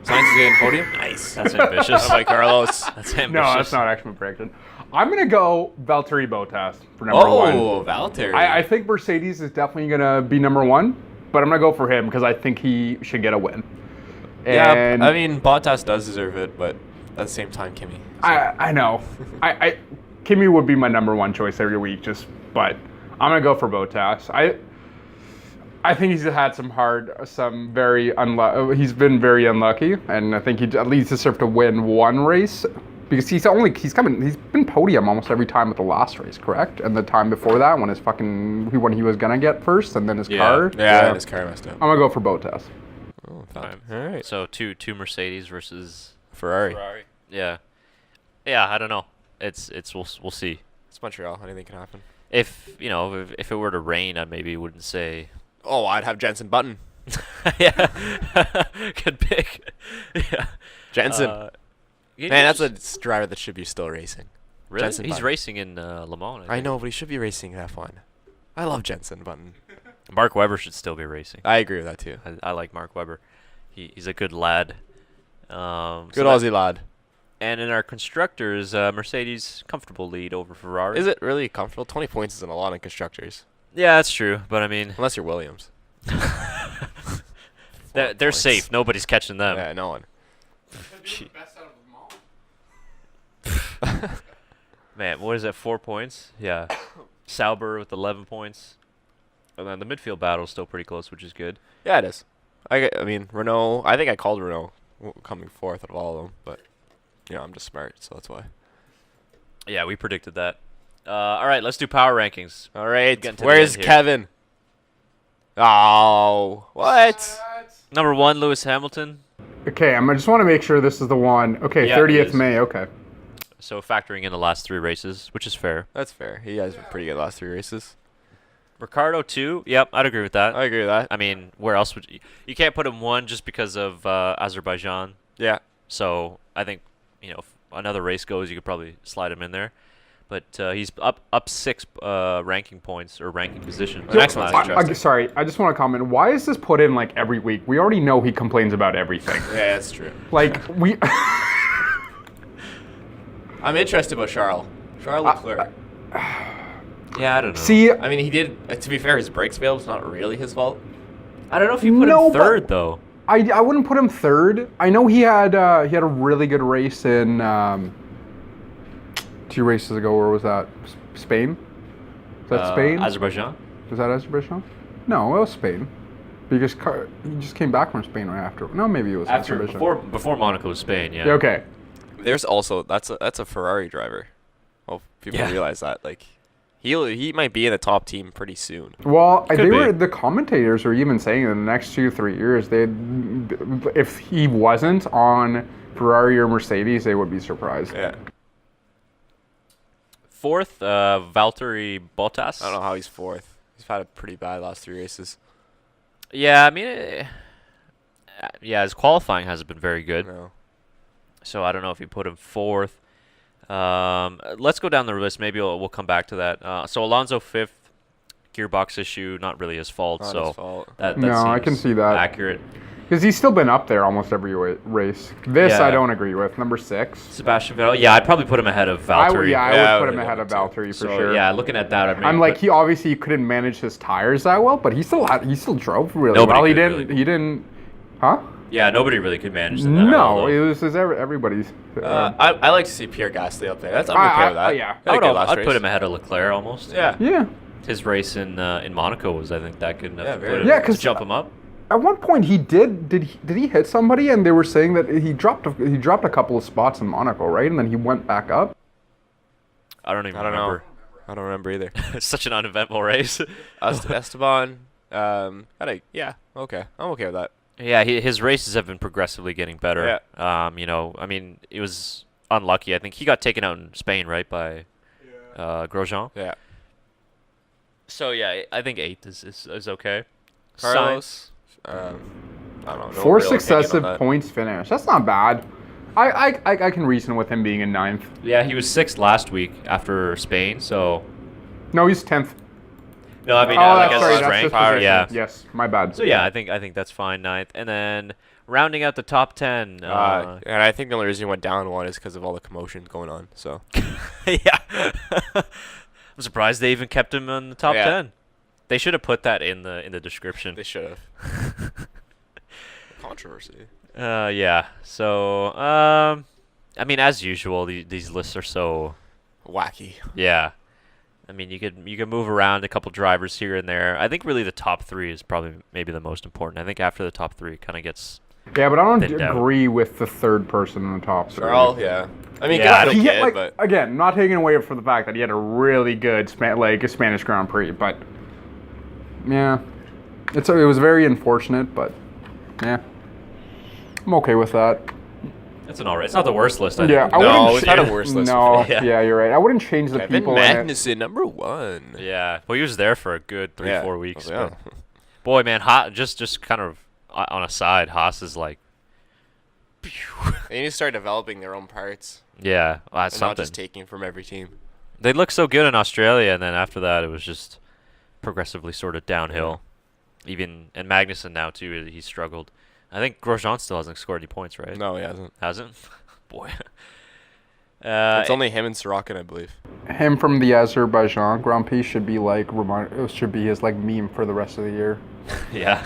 [SPEAKER 2] Sainz is getting podium. Nice.
[SPEAKER 1] That's ambitious.
[SPEAKER 2] Oh my Carlos.
[SPEAKER 1] That's ambitious.
[SPEAKER 3] No, that's not actually my prediction. I'm gonna go Valtteri Bottas for number one.
[SPEAKER 2] Oh, Valtteri.
[SPEAKER 3] I think Mercedes is definitely gonna be number one, but I'm gonna go for him because I think he should get a win.
[SPEAKER 2] Yeah,
[SPEAKER 3] And
[SPEAKER 2] I mean Bottas does deserve it, but at the same time, Kimi.
[SPEAKER 3] I know. Kimi would be my number one choice every week, but I'm gonna go for Bottas. I think he's had he's been very unlucky, and I think he at least deserved to win one race because he's been podium almost every time at the last race, correct? And the time before that when when he was gonna get first, and then his car.
[SPEAKER 2] Yeah, and his car messed up.
[SPEAKER 3] I'm gonna go for Bottas.
[SPEAKER 2] Oh,
[SPEAKER 1] Alright.
[SPEAKER 2] all right.
[SPEAKER 1] So two Mercedes versus
[SPEAKER 2] Ferrari.
[SPEAKER 1] Yeah. Yeah, I don't know. It's we'll see.
[SPEAKER 2] It's Montreal. Anything can happen.
[SPEAKER 1] If it were to rain, I maybe wouldn't say.
[SPEAKER 2] Oh, I'd have Jensen Button.
[SPEAKER 1] Yeah. Good pick. Yeah.
[SPEAKER 2] Jensen.
[SPEAKER 1] Yeah,
[SPEAKER 2] Man, that's
[SPEAKER 1] just-
[SPEAKER 2] a driver that should be still racing.
[SPEAKER 1] really.
[SPEAKER 2] Jensen
[SPEAKER 1] He's
[SPEAKER 2] Button.
[SPEAKER 1] racing in Le Mans.
[SPEAKER 2] I
[SPEAKER 1] think.
[SPEAKER 2] know, but he should be racing F1. I love Jensen Button.
[SPEAKER 1] Mark Webber should still be racing.
[SPEAKER 2] I agree with that too.
[SPEAKER 1] I like Mark Webber. He's a good lad.
[SPEAKER 2] Good
[SPEAKER 1] so
[SPEAKER 2] Aussie lad.
[SPEAKER 1] And in our constructors, Mercedes comfortable lead over Ferrari.
[SPEAKER 2] Is it really comfortable? 20 points isn't a lot in constructors.
[SPEAKER 1] Yeah, that's true. But I mean,
[SPEAKER 2] Unless you're Williams.
[SPEAKER 1] they're
[SPEAKER 2] points.
[SPEAKER 1] safe. Nobody's catching them.
[SPEAKER 2] Yeah, no one.
[SPEAKER 1] Man, what is that? 4 points? Yeah. Sauber with 11 points. And then the midfield battle is still pretty close, which is good.
[SPEAKER 2] Yeah, it is. I mean, Renault. I think I called Renault coming fourth out of all of them, but I'm just smart, so that's why.
[SPEAKER 1] Yeah, we predicted that. All right, let's do power rankings.
[SPEAKER 2] All right,
[SPEAKER 1] Getting to the
[SPEAKER 2] where's
[SPEAKER 1] end here.
[SPEAKER 2] Kevin? Oh, what?
[SPEAKER 1] Number 1, Lewis Hamilton.
[SPEAKER 3] Okay, I just want to make sure this is the one. Okay,
[SPEAKER 1] Yeah, it
[SPEAKER 3] 30th
[SPEAKER 1] is.
[SPEAKER 3] May. Okay.
[SPEAKER 1] So factoring in the last 3 races, which is fair.
[SPEAKER 2] That's fair. He has been pretty good last 3 races.
[SPEAKER 1] Ricardo 2. Yep, I'd agree with that.
[SPEAKER 2] I agree with that.
[SPEAKER 1] I mean, where else would you can't put him 1 just because of Azerbaijan.
[SPEAKER 2] Yeah.
[SPEAKER 1] So I think if another race goes, you could probably slide him in there. But he's up 6 ranking points or ranking positions.
[SPEAKER 2] The next one's interesting.
[SPEAKER 3] Sorry, I just want to comment. Why is this put in like every week? We already know he complains about everything.
[SPEAKER 2] Yeah, that's true.
[SPEAKER 3] Like we.
[SPEAKER 2] I'm interested about Charles Leclerc.
[SPEAKER 1] Yeah, I don't know.
[SPEAKER 3] See,
[SPEAKER 2] I mean, he did. To be fair, his brakes failed. It's not really his fault.
[SPEAKER 1] I don't know if you put
[SPEAKER 3] No,
[SPEAKER 1] him
[SPEAKER 3] but-
[SPEAKER 1] 3rd though.
[SPEAKER 3] I wouldn't put him 3rd. I know he had a really good race in 2 races ago. Where was that? Spain? Was that Spain?
[SPEAKER 1] Azerbaijan.
[SPEAKER 3] Was that Azerbaijan? No, it was Spain. Because he just came back from Spain right after. No, maybe it was Azerbaijan.
[SPEAKER 1] Before Monaco, Spain. Yeah.
[SPEAKER 3] Yeah, okay.
[SPEAKER 2] There's also that's a Ferrari driver. Well, people
[SPEAKER 1] Yeah.
[SPEAKER 2] realize that he might be in the top team pretty soon.
[SPEAKER 3] Well,
[SPEAKER 1] be.
[SPEAKER 3] the commentators were even saying in the next 2-3 years, if he wasn't on Ferrari or Mercedes, they would be surprised.
[SPEAKER 2] Yeah.
[SPEAKER 1] 4th, Valtteri Bottas.
[SPEAKER 2] I don't know how he's 4th. He's had a pretty bad last 3 races.
[SPEAKER 1] Yeah, I mean, his qualifying hasn't been very good.
[SPEAKER 2] No.
[SPEAKER 1] So I don't know if you put him 4th. Let's go down the list. Maybe we'll come back to that. So Alonso 5th, gearbox issue, not really his fault.
[SPEAKER 2] Not
[SPEAKER 1] so
[SPEAKER 2] his fault.
[SPEAKER 1] That
[SPEAKER 3] No, I can
[SPEAKER 1] seems
[SPEAKER 3] see that.
[SPEAKER 1] accurate.
[SPEAKER 3] Because he's still been up there almost every race. This
[SPEAKER 1] Yeah.
[SPEAKER 3] I don't agree with. Number 6.
[SPEAKER 1] Sebastian Vettel. Yeah, I'd probably put him ahead of Valtteri.
[SPEAKER 3] I would
[SPEAKER 2] Yeah,
[SPEAKER 3] put
[SPEAKER 2] I
[SPEAKER 3] him
[SPEAKER 2] would
[SPEAKER 3] ahead of
[SPEAKER 2] too.
[SPEAKER 3] Valtteri for
[SPEAKER 1] So
[SPEAKER 3] sure.
[SPEAKER 1] yeah, looking at that,
[SPEAKER 3] I'm like, he obviously couldn't manage his tires that well, but he still drove really
[SPEAKER 1] Nobody
[SPEAKER 3] well. He
[SPEAKER 1] could
[SPEAKER 3] didn't.
[SPEAKER 1] really.
[SPEAKER 3] He didn't. Huh?
[SPEAKER 1] Yeah, nobody really could manage them that
[SPEAKER 3] No,
[SPEAKER 1] well,
[SPEAKER 3] it
[SPEAKER 1] though.
[SPEAKER 3] was everybody's.
[SPEAKER 2] I like to see Pierre Gasly up there. I'm okay with that.
[SPEAKER 3] yeah.
[SPEAKER 2] He had a good last
[SPEAKER 1] I'd
[SPEAKER 2] race.
[SPEAKER 1] put him ahead of Leclerc almost.
[SPEAKER 2] Yeah.
[SPEAKER 3] Yeah.
[SPEAKER 1] His race in Monaco was, I think, that good enough
[SPEAKER 2] Yeah,
[SPEAKER 1] to,
[SPEAKER 2] very
[SPEAKER 1] put
[SPEAKER 2] good.
[SPEAKER 1] him,
[SPEAKER 3] Yeah,
[SPEAKER 1] to
[SPEAKER 3] 'cause-
[SPEAKER 1] jump him up.
[SPEAKER 3] At one point, he did he hit somebody, and they were saying that he dropped a couple of spots in Monaco, right? And then he went back up.
[SPEAKER 1] I don't even
[SPEAKER 2] I don't know.
[SPEAKER 1] remember.
[SPEAKER 2] I don't remember either.
[SPEAKER 1] It's such an uneventful race.
[SPEAKER 2] Esteban. Yeah. Okay. I'm okay with that.
[SPEAKER 1] Yeah, his races have been progressively getting better.
[SPEAKER 2] Yeah.
[SPEAKER 1] I mean, it was unlucky. I think he got taken out in Spain, right, by Grosjean.
[SPEAKER 2] Yeah.
[SPEAKER 1] So yeah, I think 8th is okay.
[SPEAKER 2] Carlos. I don't know. no
[SPEAKER 3] 4
[SPEAKER 2] real opinion on
[SPEAKER 3] successive
[SPEAKER 2] that.
[SPEAKER 3] points finish. That's not bad. I can reason with him being in 9th.
[SPEAKER 1] Yeah, he was 6th last week after Spain. So
[SPEAKER 3] No, he's 10th.
[SPEAKER 1] no, I mean,
[SPEAKER 3] Oh,
[SPEAKER 1] like
[SPEAKER 3] that's
[SPEAKER 1] as
[SPEAKER 3] right.
[SPEAKER 1] his
[SPEAKER 3] That's
[SPEAKER 1] rank.
[SPEAKER 3] his position.
[SPEAKER 1] Yeah.
[SPEAKER 3] Yes, my bad.
[SPEAKER 1] So yeah, I think that's fine. 9th, and then rounding out the top 10.
[SPEAKER 2] And I think the only reason he went down 1 is because of all the commotion going on. So
[SPEAKER 1] yeah. I'm surprised they even kept him in the top
[SPEAKER 2] Yeah.
[SPEAKER 1] 10. They should have put that in the description.
[SPEAKER 2] they should have. Controversy.
[SPEAKER 1] Yeah. So, I mean, as usual, these lists are so
[SPEAKER 2] Wacky.
[SPEAKER 1] yeah. I mean, you could move around a couple drivers here and there. I think really the top 3 is probably maybe the most important. I think after the top 3, it kind of gets.
[SPEAKER 3] Yeah, but I don't
[SPEAKER 1] Thinned out.
[SPEAKER 3] agree with the 3rd person in the top 3.
[SPEAKER 2] Charles, yeah. I mean,
[SPEAKER 1] Yeah, I
[SPEAKER 2] good
[SPEAKER 1] don't
[SPEAKER 3] He
[SPEAKER 2] kid,
[SPEAKER 3] had, like,
[SPEAKER 2] but
[SPEAKER 3] again, not taking away from the fact that he had a really good a Spanish Grand Prix, but yeah, it was very unfortunate, but yeah, I'm okay with that.
[SPEAKER 1] That's an alright. It's not the worst list. I
[SPEAKER 3] Yeah,
[SPEAKER 1] think.
[SPEAKER 3] I
[SPEAKER 2] No,
[SPEAKER 3] wouldn't
[SPEAKER 2] we've had a worse list
[SPEAKER 3] No,
[SPEAKER 1] before.
[SPEAKER 3] yeah, you're right. I wouldn't change the
[SPEAKER 2] Kevin
[SPEAKER 3] people in it.
[SPEAKER 2] Magnussen, number 1.
[SPEAKER 1] Yeah. Well, he was there for a good 3-4 weeks.
[SPEAKER 2] Yeah.
[SPEAKER 1] But boy, man, just kind of on a side, Haas is like,
[SPEAKER 2] They need to start developing their own parts
[SPEAKER 1] yeah, well, that's
[SPEAKER 2] and not
[SPEAKER 1] something.
[SPEAKER 2] just taking from every team.
[SPEAKER 1] They looked so good in Australia, and then after that, it was just progressively sort of downhill. And Magnussen now too, he struggled. I think Grosjean still hasn't scored any points, right?
[SPEAKER 2] No, he hasn't.
[SPEAKER 1] Hasn't? Boy.
[SPEAKER 2] It's only him and Sorokin, I believe.
[SPEAKER 3] Him from the Azerbaijan Grand Prix should be should be his like meme for the rest of the year.
[SPEAKER 1] Yeah.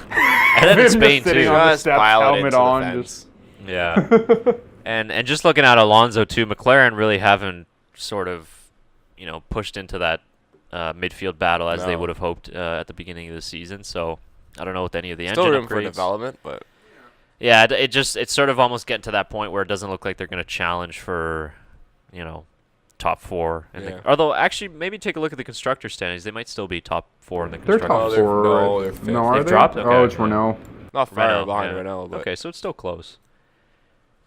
[SPEAKER 1] And then in
[SPEAKER 3] Him just
[SPEAKER 1] Spain
[SPEAKER 3] sitting
[SPEAKER 1] too.
[SPEAKER 3] on the
[SPEAKER 2] Just
[SPEAKER 3] steps,
[SPEAKER 2] pile it
[SPEAKER 3] helmet
[SPEAKER 2] into the
[SPEAKER 3] on,
[SPEAKER 2] fence.
[SPEAKER 1] Yeah. And just looking at Alonso too, McLaren really haven't sort of, pushed into that midfield battle as they
[SPEAKER 2] No.
[SPEAKER 1] would have hoped at the beginning of the season. So I don't know with any of the
[SPEAKER 2] Still
[SPEAKER 1] engine
[SPEAKER 2] room for
[SPEAKER 1] upgrades.
[SPEAKER 2] development, but
[SPEAKER 1] Yeah, it's sort of almost getting to that point where it doesn't look like they're going to challenge for, top 4.
[SPEAKER 2] Yeah.
[SPEAKER 1] Although actually, maybe take a look at the constructor standings. They might still be top 4 in the
[SPEAKER 3] They're
[SPEAKER 1] constructor.
[SPEAKER 3] top
[SPEAKER 2] they're-
[SPEAKER 3] 4.
[SPEAKER 2] no,
[SPEAKER 3] right?
[SPEAKER 2] they're fifth.
[SPEAKER 3] No, are
[SPEAKER 1] They've
[SPEAKER 3] they?
[SPEAKER 1] dropped?
[SPEAKER 3] Oh,
[SPEAKER 1] Okay,
[SPEAKER 3] it's
[SPEAKER 1] yeah.
[SPEAKER 3] Renault.
[SPEAKER 2] not far
[SPEAKER 1] Renault,
[SPEAKER 2] behind
[SPEAKER 1] yeah.
[SPEAKER 2] Renault. But
[SPEAKER 1] Okay, so it's still close.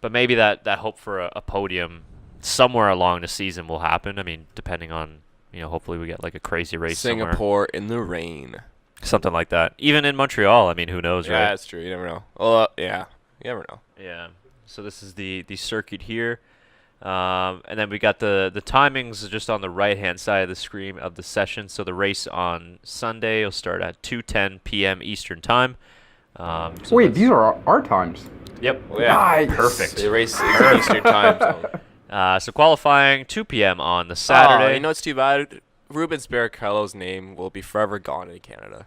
[SPEAKER 1] But maybe that hope for a podium somewhere along the season will happen. I mean, depending on, hopefully we get like a crazy race somewhere.
[SPEAKER 2] Singapore in the rain.
[SPEAKER 1] Something like that. Even in Montreal, I mean, who knows,
[SPEAKER 2] Yeah,
[SPEAKER 1] right?
[SPEAKER 2] that's true. You never know. Well, yeah, you never know.
[SPEAKER 1] Yeah. So this is the circuit here. And then we got the timings just on the right-hand side of the screen of the session. So the race on Sunday will start at 2:10 p.m. Eastern Time. So
[SPEAKER 3] Wait,
[SPEAKER 1] that's-
[SPEAKER 3] these are our times.
[SPEAKER 1] Yep.
[SPEAKER 2] Well, yeah,
[SPEAKER 3] Nice.
[SPEAKER 1] Perfect.
[SPEAKER 2] The race is in Eastern time zone.
[SPEAKER 1] So qualifying 2 p.m. on the Saturday.
[SPEAKER 2] You know what's too bad? Rubens Barrichello's name will be forever gone in Canada.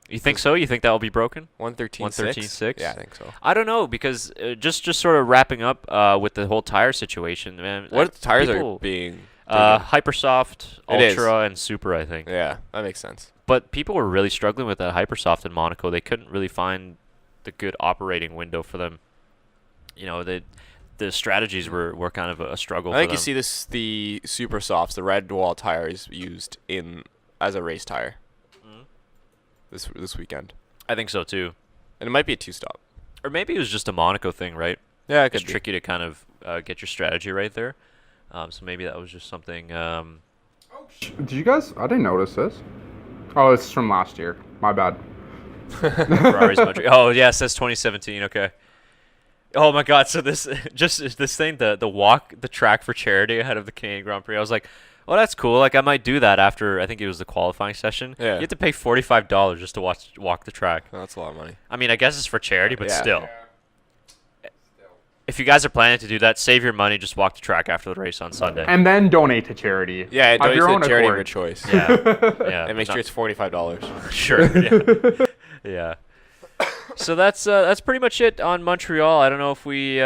[SPEAKER 1] You think so? You think that will be broken?
[SPEAKER 2] 113.6?
[SPEAKER 1] 113.6?
[SPEAKER 2] Yeah, I think so.
[SPEAKER 1] I don't know because just sort of wrapping up with the whole tire situation, man.
[SPEAKER 2] What tires
[SPEAKER 1] people,
[SPEAKER 2] are being
[SPEAKER 1] Hypersoft,
[SPEAKER 2] It is.
[SPEAKER 1] Ultra, and Super, I think.
[SPEAKER 2] Yeah, that makes sense.
[SPEAKER 1] But people were really struggling with that Hypersoft in Monaco. They couldn't really find the good operating window for them. The strategies were kind of a struggle
[SPEAKER 2] I think
[SPEAKER 1] for
[SPEAKER 2] you
[SPEAKER 1] them.
[SPEAKER 2] see the Super Softs, the red wall tires used as a race tire this weekend.
[SPEAKER 1] I think so too.
[SPEAKER 2] And it might be a two-stop.
[SPEAKER 1] Or maybe it was just a Monaco thing, right?
[SPEAKER 2] Yeah, it
[SPEAKER 1] It's
[SPEAKER 2] could be.
[SPEAKER 1] tricky to kind of get your strategy right there. So maybe that was just something.
[SPEAKER 3] Did you guys? I didn't notice this. Oh, this is from last year. My bad.
[SPEAKER 1] Ferrari's Montreal. Oh yeah, it says 2017. Okay. Oh my God! So this this thing, the walk the track for charity ahead of the Canadian Grand Prix. I was like, oh, that's cool. Like I might do that after I think it was the qualifying session.
[SPEAKER 2] Yeah.
[SPEAKER 1] You have to pay $45 just to walk the track.
[SPEAKER 2] Oh, that's a lot of money.
[SPEAKER 1] I mean, I guess it's for charity, but
[SPEAKER 2] Yeah.
[SPEAKER 1] still. If you guys are planning to do that, save your money. Just walk the track after the race on Sunday.
[SPEAKER 3] And then donate to charity.
[SPEAKER 2] Yeah,
[SPEAKER 3] Of
[SPEAKER 2] don't
[SPEAKER 3] your
[SPEAKER 2] use
[SPEAKER 3] own
[SPEAKER 2] the charity of
[SPEAKER 3] accord.
[SPEAKER 2] your choice.
[SPEAKER 1] Yeah, yeah.
[SPEAKER 2] And make sure
[SPEAKER 1] not-
[SPEAKER 2] it's $45.
[SPEAKER 1] Sure. Yeah. Yeah. So that's pretty much it on Montreal. I don't know if we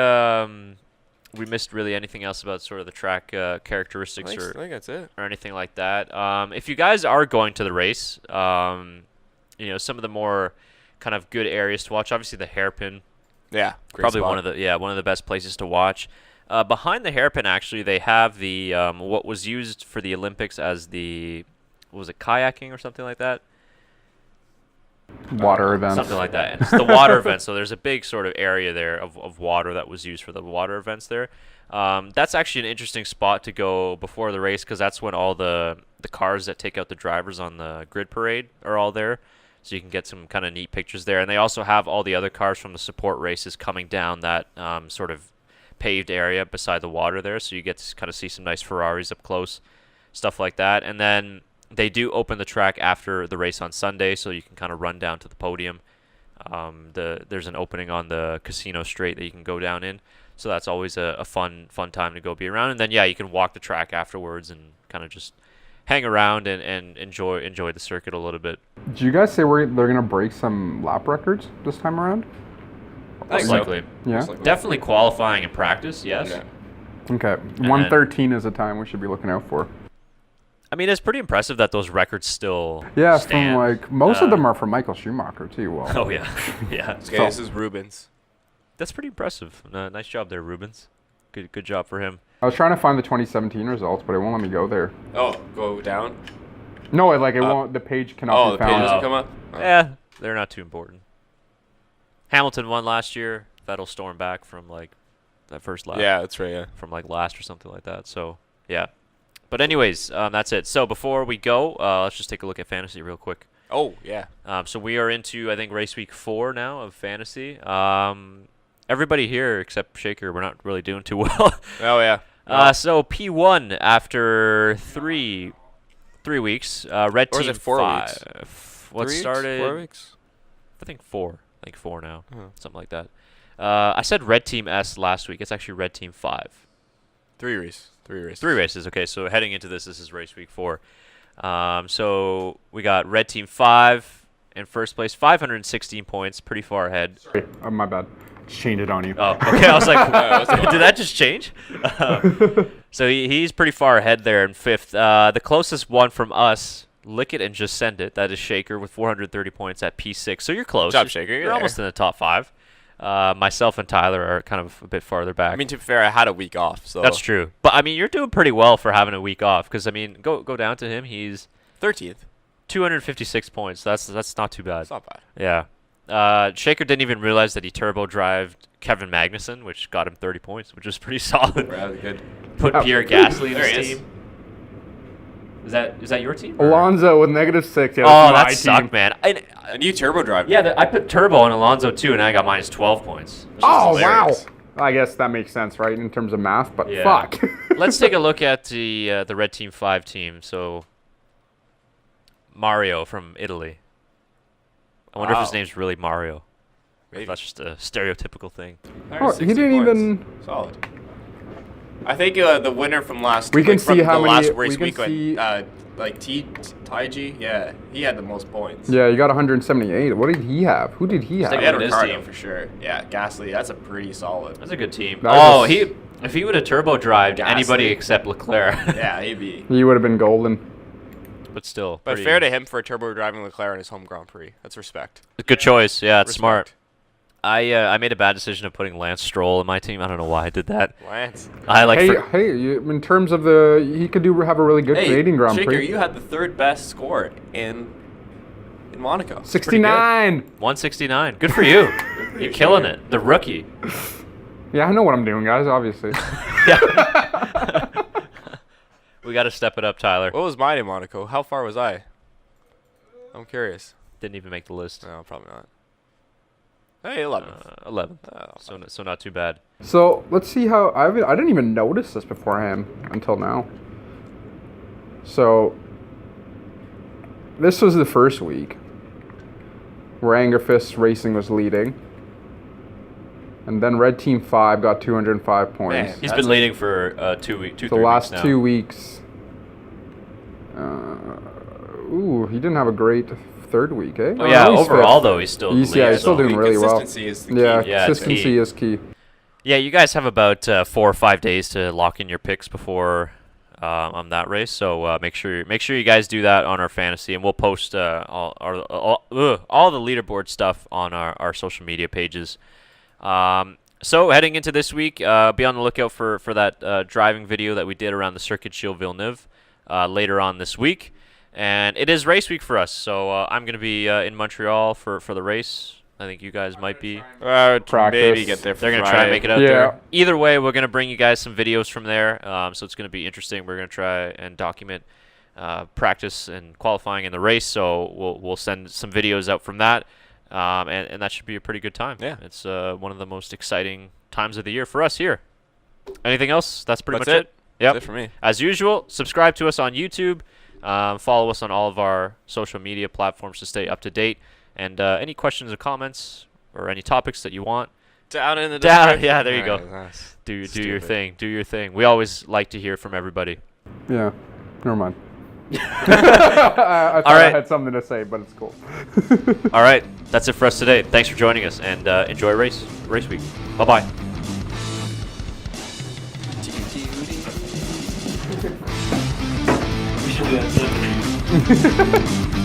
[SPEAKER 1] missed really anything else about sort of the track characteristics
[SPEAKER 2] I think that's it.
[SPEAKER 1] or anything like that. If you guys are going to the race, some of the more kind of good areas to watch. Obviously, the hairpin,
[SPEAKER 2] Yeah, great
[SPEAKER 1] probably
[SPEAKER 2] spot.
[SPEAKER 1] one of the best places to watch. Behind the hairpin, actually, they have the what was used for the Olympics as what was it, kayaking or something like that?
[SPEAKER 3] Water events.
[SPEAKER 1] Something like that. It's the water event. So there's a big sort of area there of water that was used for the water events there. That's actually an interesting spot to go before the race because that's when all the cars that take out the drivers on the grid parade are all there. So you can get some kind of neat pictures there. And they also have all the other cars from the support races coming down that sort of paved area beside the water there. So you get to kind of see some nice Ferraris up close, stuff like that. And then they do open the track after the race on Sunday, so you can kind of run down to the podium. There's an opening on the Casino Straight that you can go down in, so that's always a fun time to go be around. And then you can walk the track afterwards and kind of just hang around and enjoy the circuit a little bit.
[SPEAKER 3] Did you guys say they're gonna break some lap records this time around?
[SPEAKER 1] Most likely.
[SPEAKER 3] Yeah.
[SPEAKER 1] Definitely qualifying and practice, yes.
[SPEAKER 2] Yeah.
[SPEAKER 3] Okay.
[SPEAKER 1] then-
[SPEAKER 3] 113 is a time we should be looking out for.
[SPEAKER 1] I mean, it's pretty impressive that those records still
[SPEAKER 3] Yeah,
[SPEAKER 1] stand.
[SPEAKER 3] from like most of them are from Michael Schumacher too. Well.
[SPEAKER 1] Oh yeah, yeah.
[SPEAKER 2] Okay, this is Rubens.
[SPEAKER 1] That's pretty impressive. Nice job there, Rubens. Good job for him.
[SPEAKER 3] I was trying to find the 2017 results, but it won't let me go there.
[SPEAKER 2] Oh, go down?
[SPEAKER 3] No, it won't. The page cannot
[SPEAKER 2] Oh,
[SPEAKER 3] be
[SPEAKER 2] the page
[SPEAKER 3] found.
[SPEAKER 2] doesn't come up? Oh.
[SPEAKER 1] Yeah, they're not too important. Hamilton won last year. Vettel stormed back from like that first lap.
[SPEAKER 2] Yeah, that's right, yeah.
[SPEAKER 1] From like last or something like that. So yeah. But anyways, that's it. So before we go, let's just take a look at fantasy real quick.
[SPEAKER 2] Oh, yeah.
[SPEAKER 1] So we are into I think race week 4 now of fantasy. Everybody here except Shaker, we're not really doing too well.
[SPEAKER 2] Oh, yeah.
[SPEAKER 1] So P1 after three weeks. Red
[SPEAKER 2] Or is
[SPEAKER 1] team
[SPEAKER 2] it 4
[SPEAKER 1] 5.
[SPEAKER 2] weeks?
[SPEAKER 1] What
[SPEAKER 2] 3 weeks?
[SPEAKER 1] started?
[SPEAKER 2] 4 weeks?
[SPEAKER 1] I think 4. I think 4 now.
[SPEAKER 2] Oh.
[SPEAKER 1] Something like that. I said Red Team S last week. It's actually Red Team 5.
[SPEAKER 2] 3 weeks. 3 races.
[SPEAKER 1] 3 races. Okay, so heading into this is race week 4. So we got Red Team 5 in first place, 516 points, pretty far ahead.
[SPEAKER 3] Sorry, my bad. Just chained it on you.
[SPEAKER 1] Oh, okay. I was like, did that just change? So he's pretty far ahead there in 5th. The closest one from us, Lick It and Just Send It, that is Shaker with 430 points at P6. So you're close.
[SPEAKER 2] Good job, Shaker.
[SPEAKER 1] You're almost in the top 5. Myself and Tyler are kind of a bit farther back.
[SPEAKER 2] I mean, to be fair, I had a week off, so
[SPEAKER 1] That's true. But, I mean, you're doing pretty well for having a week off because, I mean, go down to him. He's
[SPEAKER 2] 13th.
[SPEAKER 1] 256 points. That's not too bad.
[SPEAKER 2] It's not bad.
[SPEAKER 1] Yeah. Shaker didn't even realize that he turbo-drived Kevin Magnussen, which got him 30 points, which was pretty solid.
[SPEAKER 2] Really good.
[SPEAKER 1] Put
[SPEAKER 3] Oh.
[SPEAKER 1] Pierre Gasly in
[SPEAKER 2] There
[SPEAKER 1] his
[SPEAKER 2] he is.
[SPEAKER 1] team. Is that your team? or-
[SPEAKER 3] Alonso with -6. Yeah,
[SPEAKER 1] Oh,
[SPEAKER 3] that's my
[SPEAKER 1] that sucked,
[SPEAKER 3] team.
[SPEAKER 1] man.
[SPEAKER 2] And you turbo drive.
[SPEAKER 1] Yeah, I put turbo on Alonso too, and I got minus 12 points. which is
[SPEAKER 3] Oh, wow.
[SPEAKER 1] hilarious.
[SPEAKER 3] I guess that makes sense, right, in terms of math, but
[SPEAKER 1] Yeah.
[SPEAKER 3] fuck.
[SPEAKER 1] Let's take a look at the Red Team 5 team. So, Mario from Italy. I wonder if his
[SPEAKER 2] Wow.
[SPEAKER 1] name's really Mario.
[SPEAKER 2] Maybe.
[SPEAKER 1] That's just a stereotypical thing.
[SPEAKER 3] Oh, he didn't even...
[SPEAKER 2] Solid. I think the winner from last
[SPEAKER 3] We can
[SPEAKER 2] from
[SPEAKER 3] see how
[SPEAKER 2] the
[SPEAKER 3] many-
[SPEAKER 2] last race
[SPEAKER 3] we can
[SPEAKER 2] week
[SPEAKER 3] see-
[SPEAKER 2] like Taiji, yeah, he had the most points.
[SPEAKER 3] Yeah, you got 178. What did he have? Who did he have?
[SPEAKER 2] He had
[SPEAKER 1] Look at his
[SPEAKER 2] Ricardo
[SPEAKER 1] team.
[SPEAKER 2] for sure. Yeah, Gasly, that's a pretty solid.
[SPEAKER 1] That's a good team.
[SPEAKER 3] That
[SPEAKER 1] Oh,
[SPEAKER 3] was-
[SPEAKER 1] if he would have turbo drived
[SPEAKER 2] Gasly.
[SPEAKER 1] anybody except Leclerc.
[SPEAKER 2] Yeah, he'd be.
[SPEAKER 3] He would have been golden.
[SPEAKER 1] But still.
[SPEAKER 2] But
[SPEAKER 1] pretty-
[SPEAKER 2] fair to him for turbo driving Leclerc in his home Grand Prix. That's respect.
[SPEAKER 1] Good choice. Yeah, it's
[SPEAKER 2] Respect.
[SPEAKER 1] smart. I made a bad decision of putting Lance Stroll in my team. I don't know why I did that.
[SPEAKER 2] Lance.
[SPEAKER 1] I like
[SPEAKER 3] Hey, in terms of he could have a really good Canadian Grand
[SPEAKER 2] Shaker,
[SPEAKER 3] Prix.
[SPEAKER 2] you had the 3rd best score in Monaco.
[SPEAKER 3] 69.
[SPEAKER 1] 169. Good for you. You're killing it. The rookie.
[SPEAKER 3] Yeah, I know what I'm doing, guys, obviously.
[SPEAKER 1] Yeah. We got to step it up, Tyler.
[SPEAKER 2] What was mine in Monaco? How far was I? I'm curious.
[SPEAKER 1] Didn't even make the list.
[SPEAKER 2] No, probably not. Hey, 11.
[SPEAKER 1] 11.
[SPEAKER 2] Oh,
[SPEAKER 1] So not too bad.
[SPEAKER 3] So, let's see how... I didn't even notice this beforehand until now. So, this was the first week where Angerfist Racing was leading. And then Red Team 5 got 205 points.
[SPEAKER 2] Man.
[SPEAKER 1] He's
[SPEAKER 2] That's
[SPEAKER 1] been leading for 2 weeks.
[SPEAKER 3] The last 2 weeks. He didn't have a great third week, eh?
[SPEAKER 1] Oh, yeah,
[SPEAKER 3] no, he's
[SPEAKER 1] overall,
[SPEAKER 3] fifth.
[SPEAKER 1] though, he's still in the
[SPEAKER 3] He's,
[SPEAKER 1] lead.
[SPEAKER 3] yeah, he's still
[SPEAKER 1] so-
[SPEAKER 3] doing really well.
[SPEAKER 2] Consistency is the key.
[SPEAKER 3] Yeah,
[SPEAKER 1] Yeah, it's
[SPEAKER 3] consistency
[SPEAKER 1] key.
[SPEAKER 3] is key.
[SPEAKER 1] Yeah, you guys have about 4 or 5 days to lock in your picks before on that race. So make sure you guys do that on our fantasy, and we'll post all the leaderboard stuff on our social media pages. So heading into this week, be on the lookout for that driving video that we did around the Circuit Gilles Villeneuve later on this week. And it is race week for us, so I'm going to be in Montreal for the race. I think you guys might be.
[SPEAKER 3] Practice.
[SPEAKER 2] Maybe get there.
[SPEAKER 1] They're going to try and make it out
[SPEAKER 3] Yeah.
[SPEAKER 1] there. Either way, we're going to bring you guys some videos from there, so it's going to be interesting. We're going to try and document practice and qualifying in the race, so we'll send some videos out from that, and that should be a pretty good time.
[SPEAKER 2] Yeah.
[SPEAKER 1] It's one of the most exciting times of the year for us here. Anything else? That's pretty
[SPEAKER 2] That's
[SPEAKER 1] much
[SPEAKER 2] it.
[SPEAKER 1] Yep.
[SPEAKER 2] That's it for me.
[SPEAKER 1] As usual, subscribe to us on YouTube. Follow us on all of our social media platforms to stay up to date. And any questions or comments or any topics that you want,
[SPEAKER 2] Down in the
[SPEAKER 1] Down,
[SPEAKER 2] description.
[SPEAKER 1] yeah, there you go.
[SPEAKER 2] Alright, nice.
[SPEAKER 1] do your
[SPEAKER 2] Stupid.
[SPEAKER 1] thing. Do your thing. We always like to hear from everybody.
[SPEAKER 3] Yeah, never mind. I thought I
[SPEAKER 1] right.
[SPEAKER 3] had something to say, but it's cool.
[SPEAKER 1] All right, that's it for us today. Thanks for joining us, and enjoy race week. Bye bye. We should do that.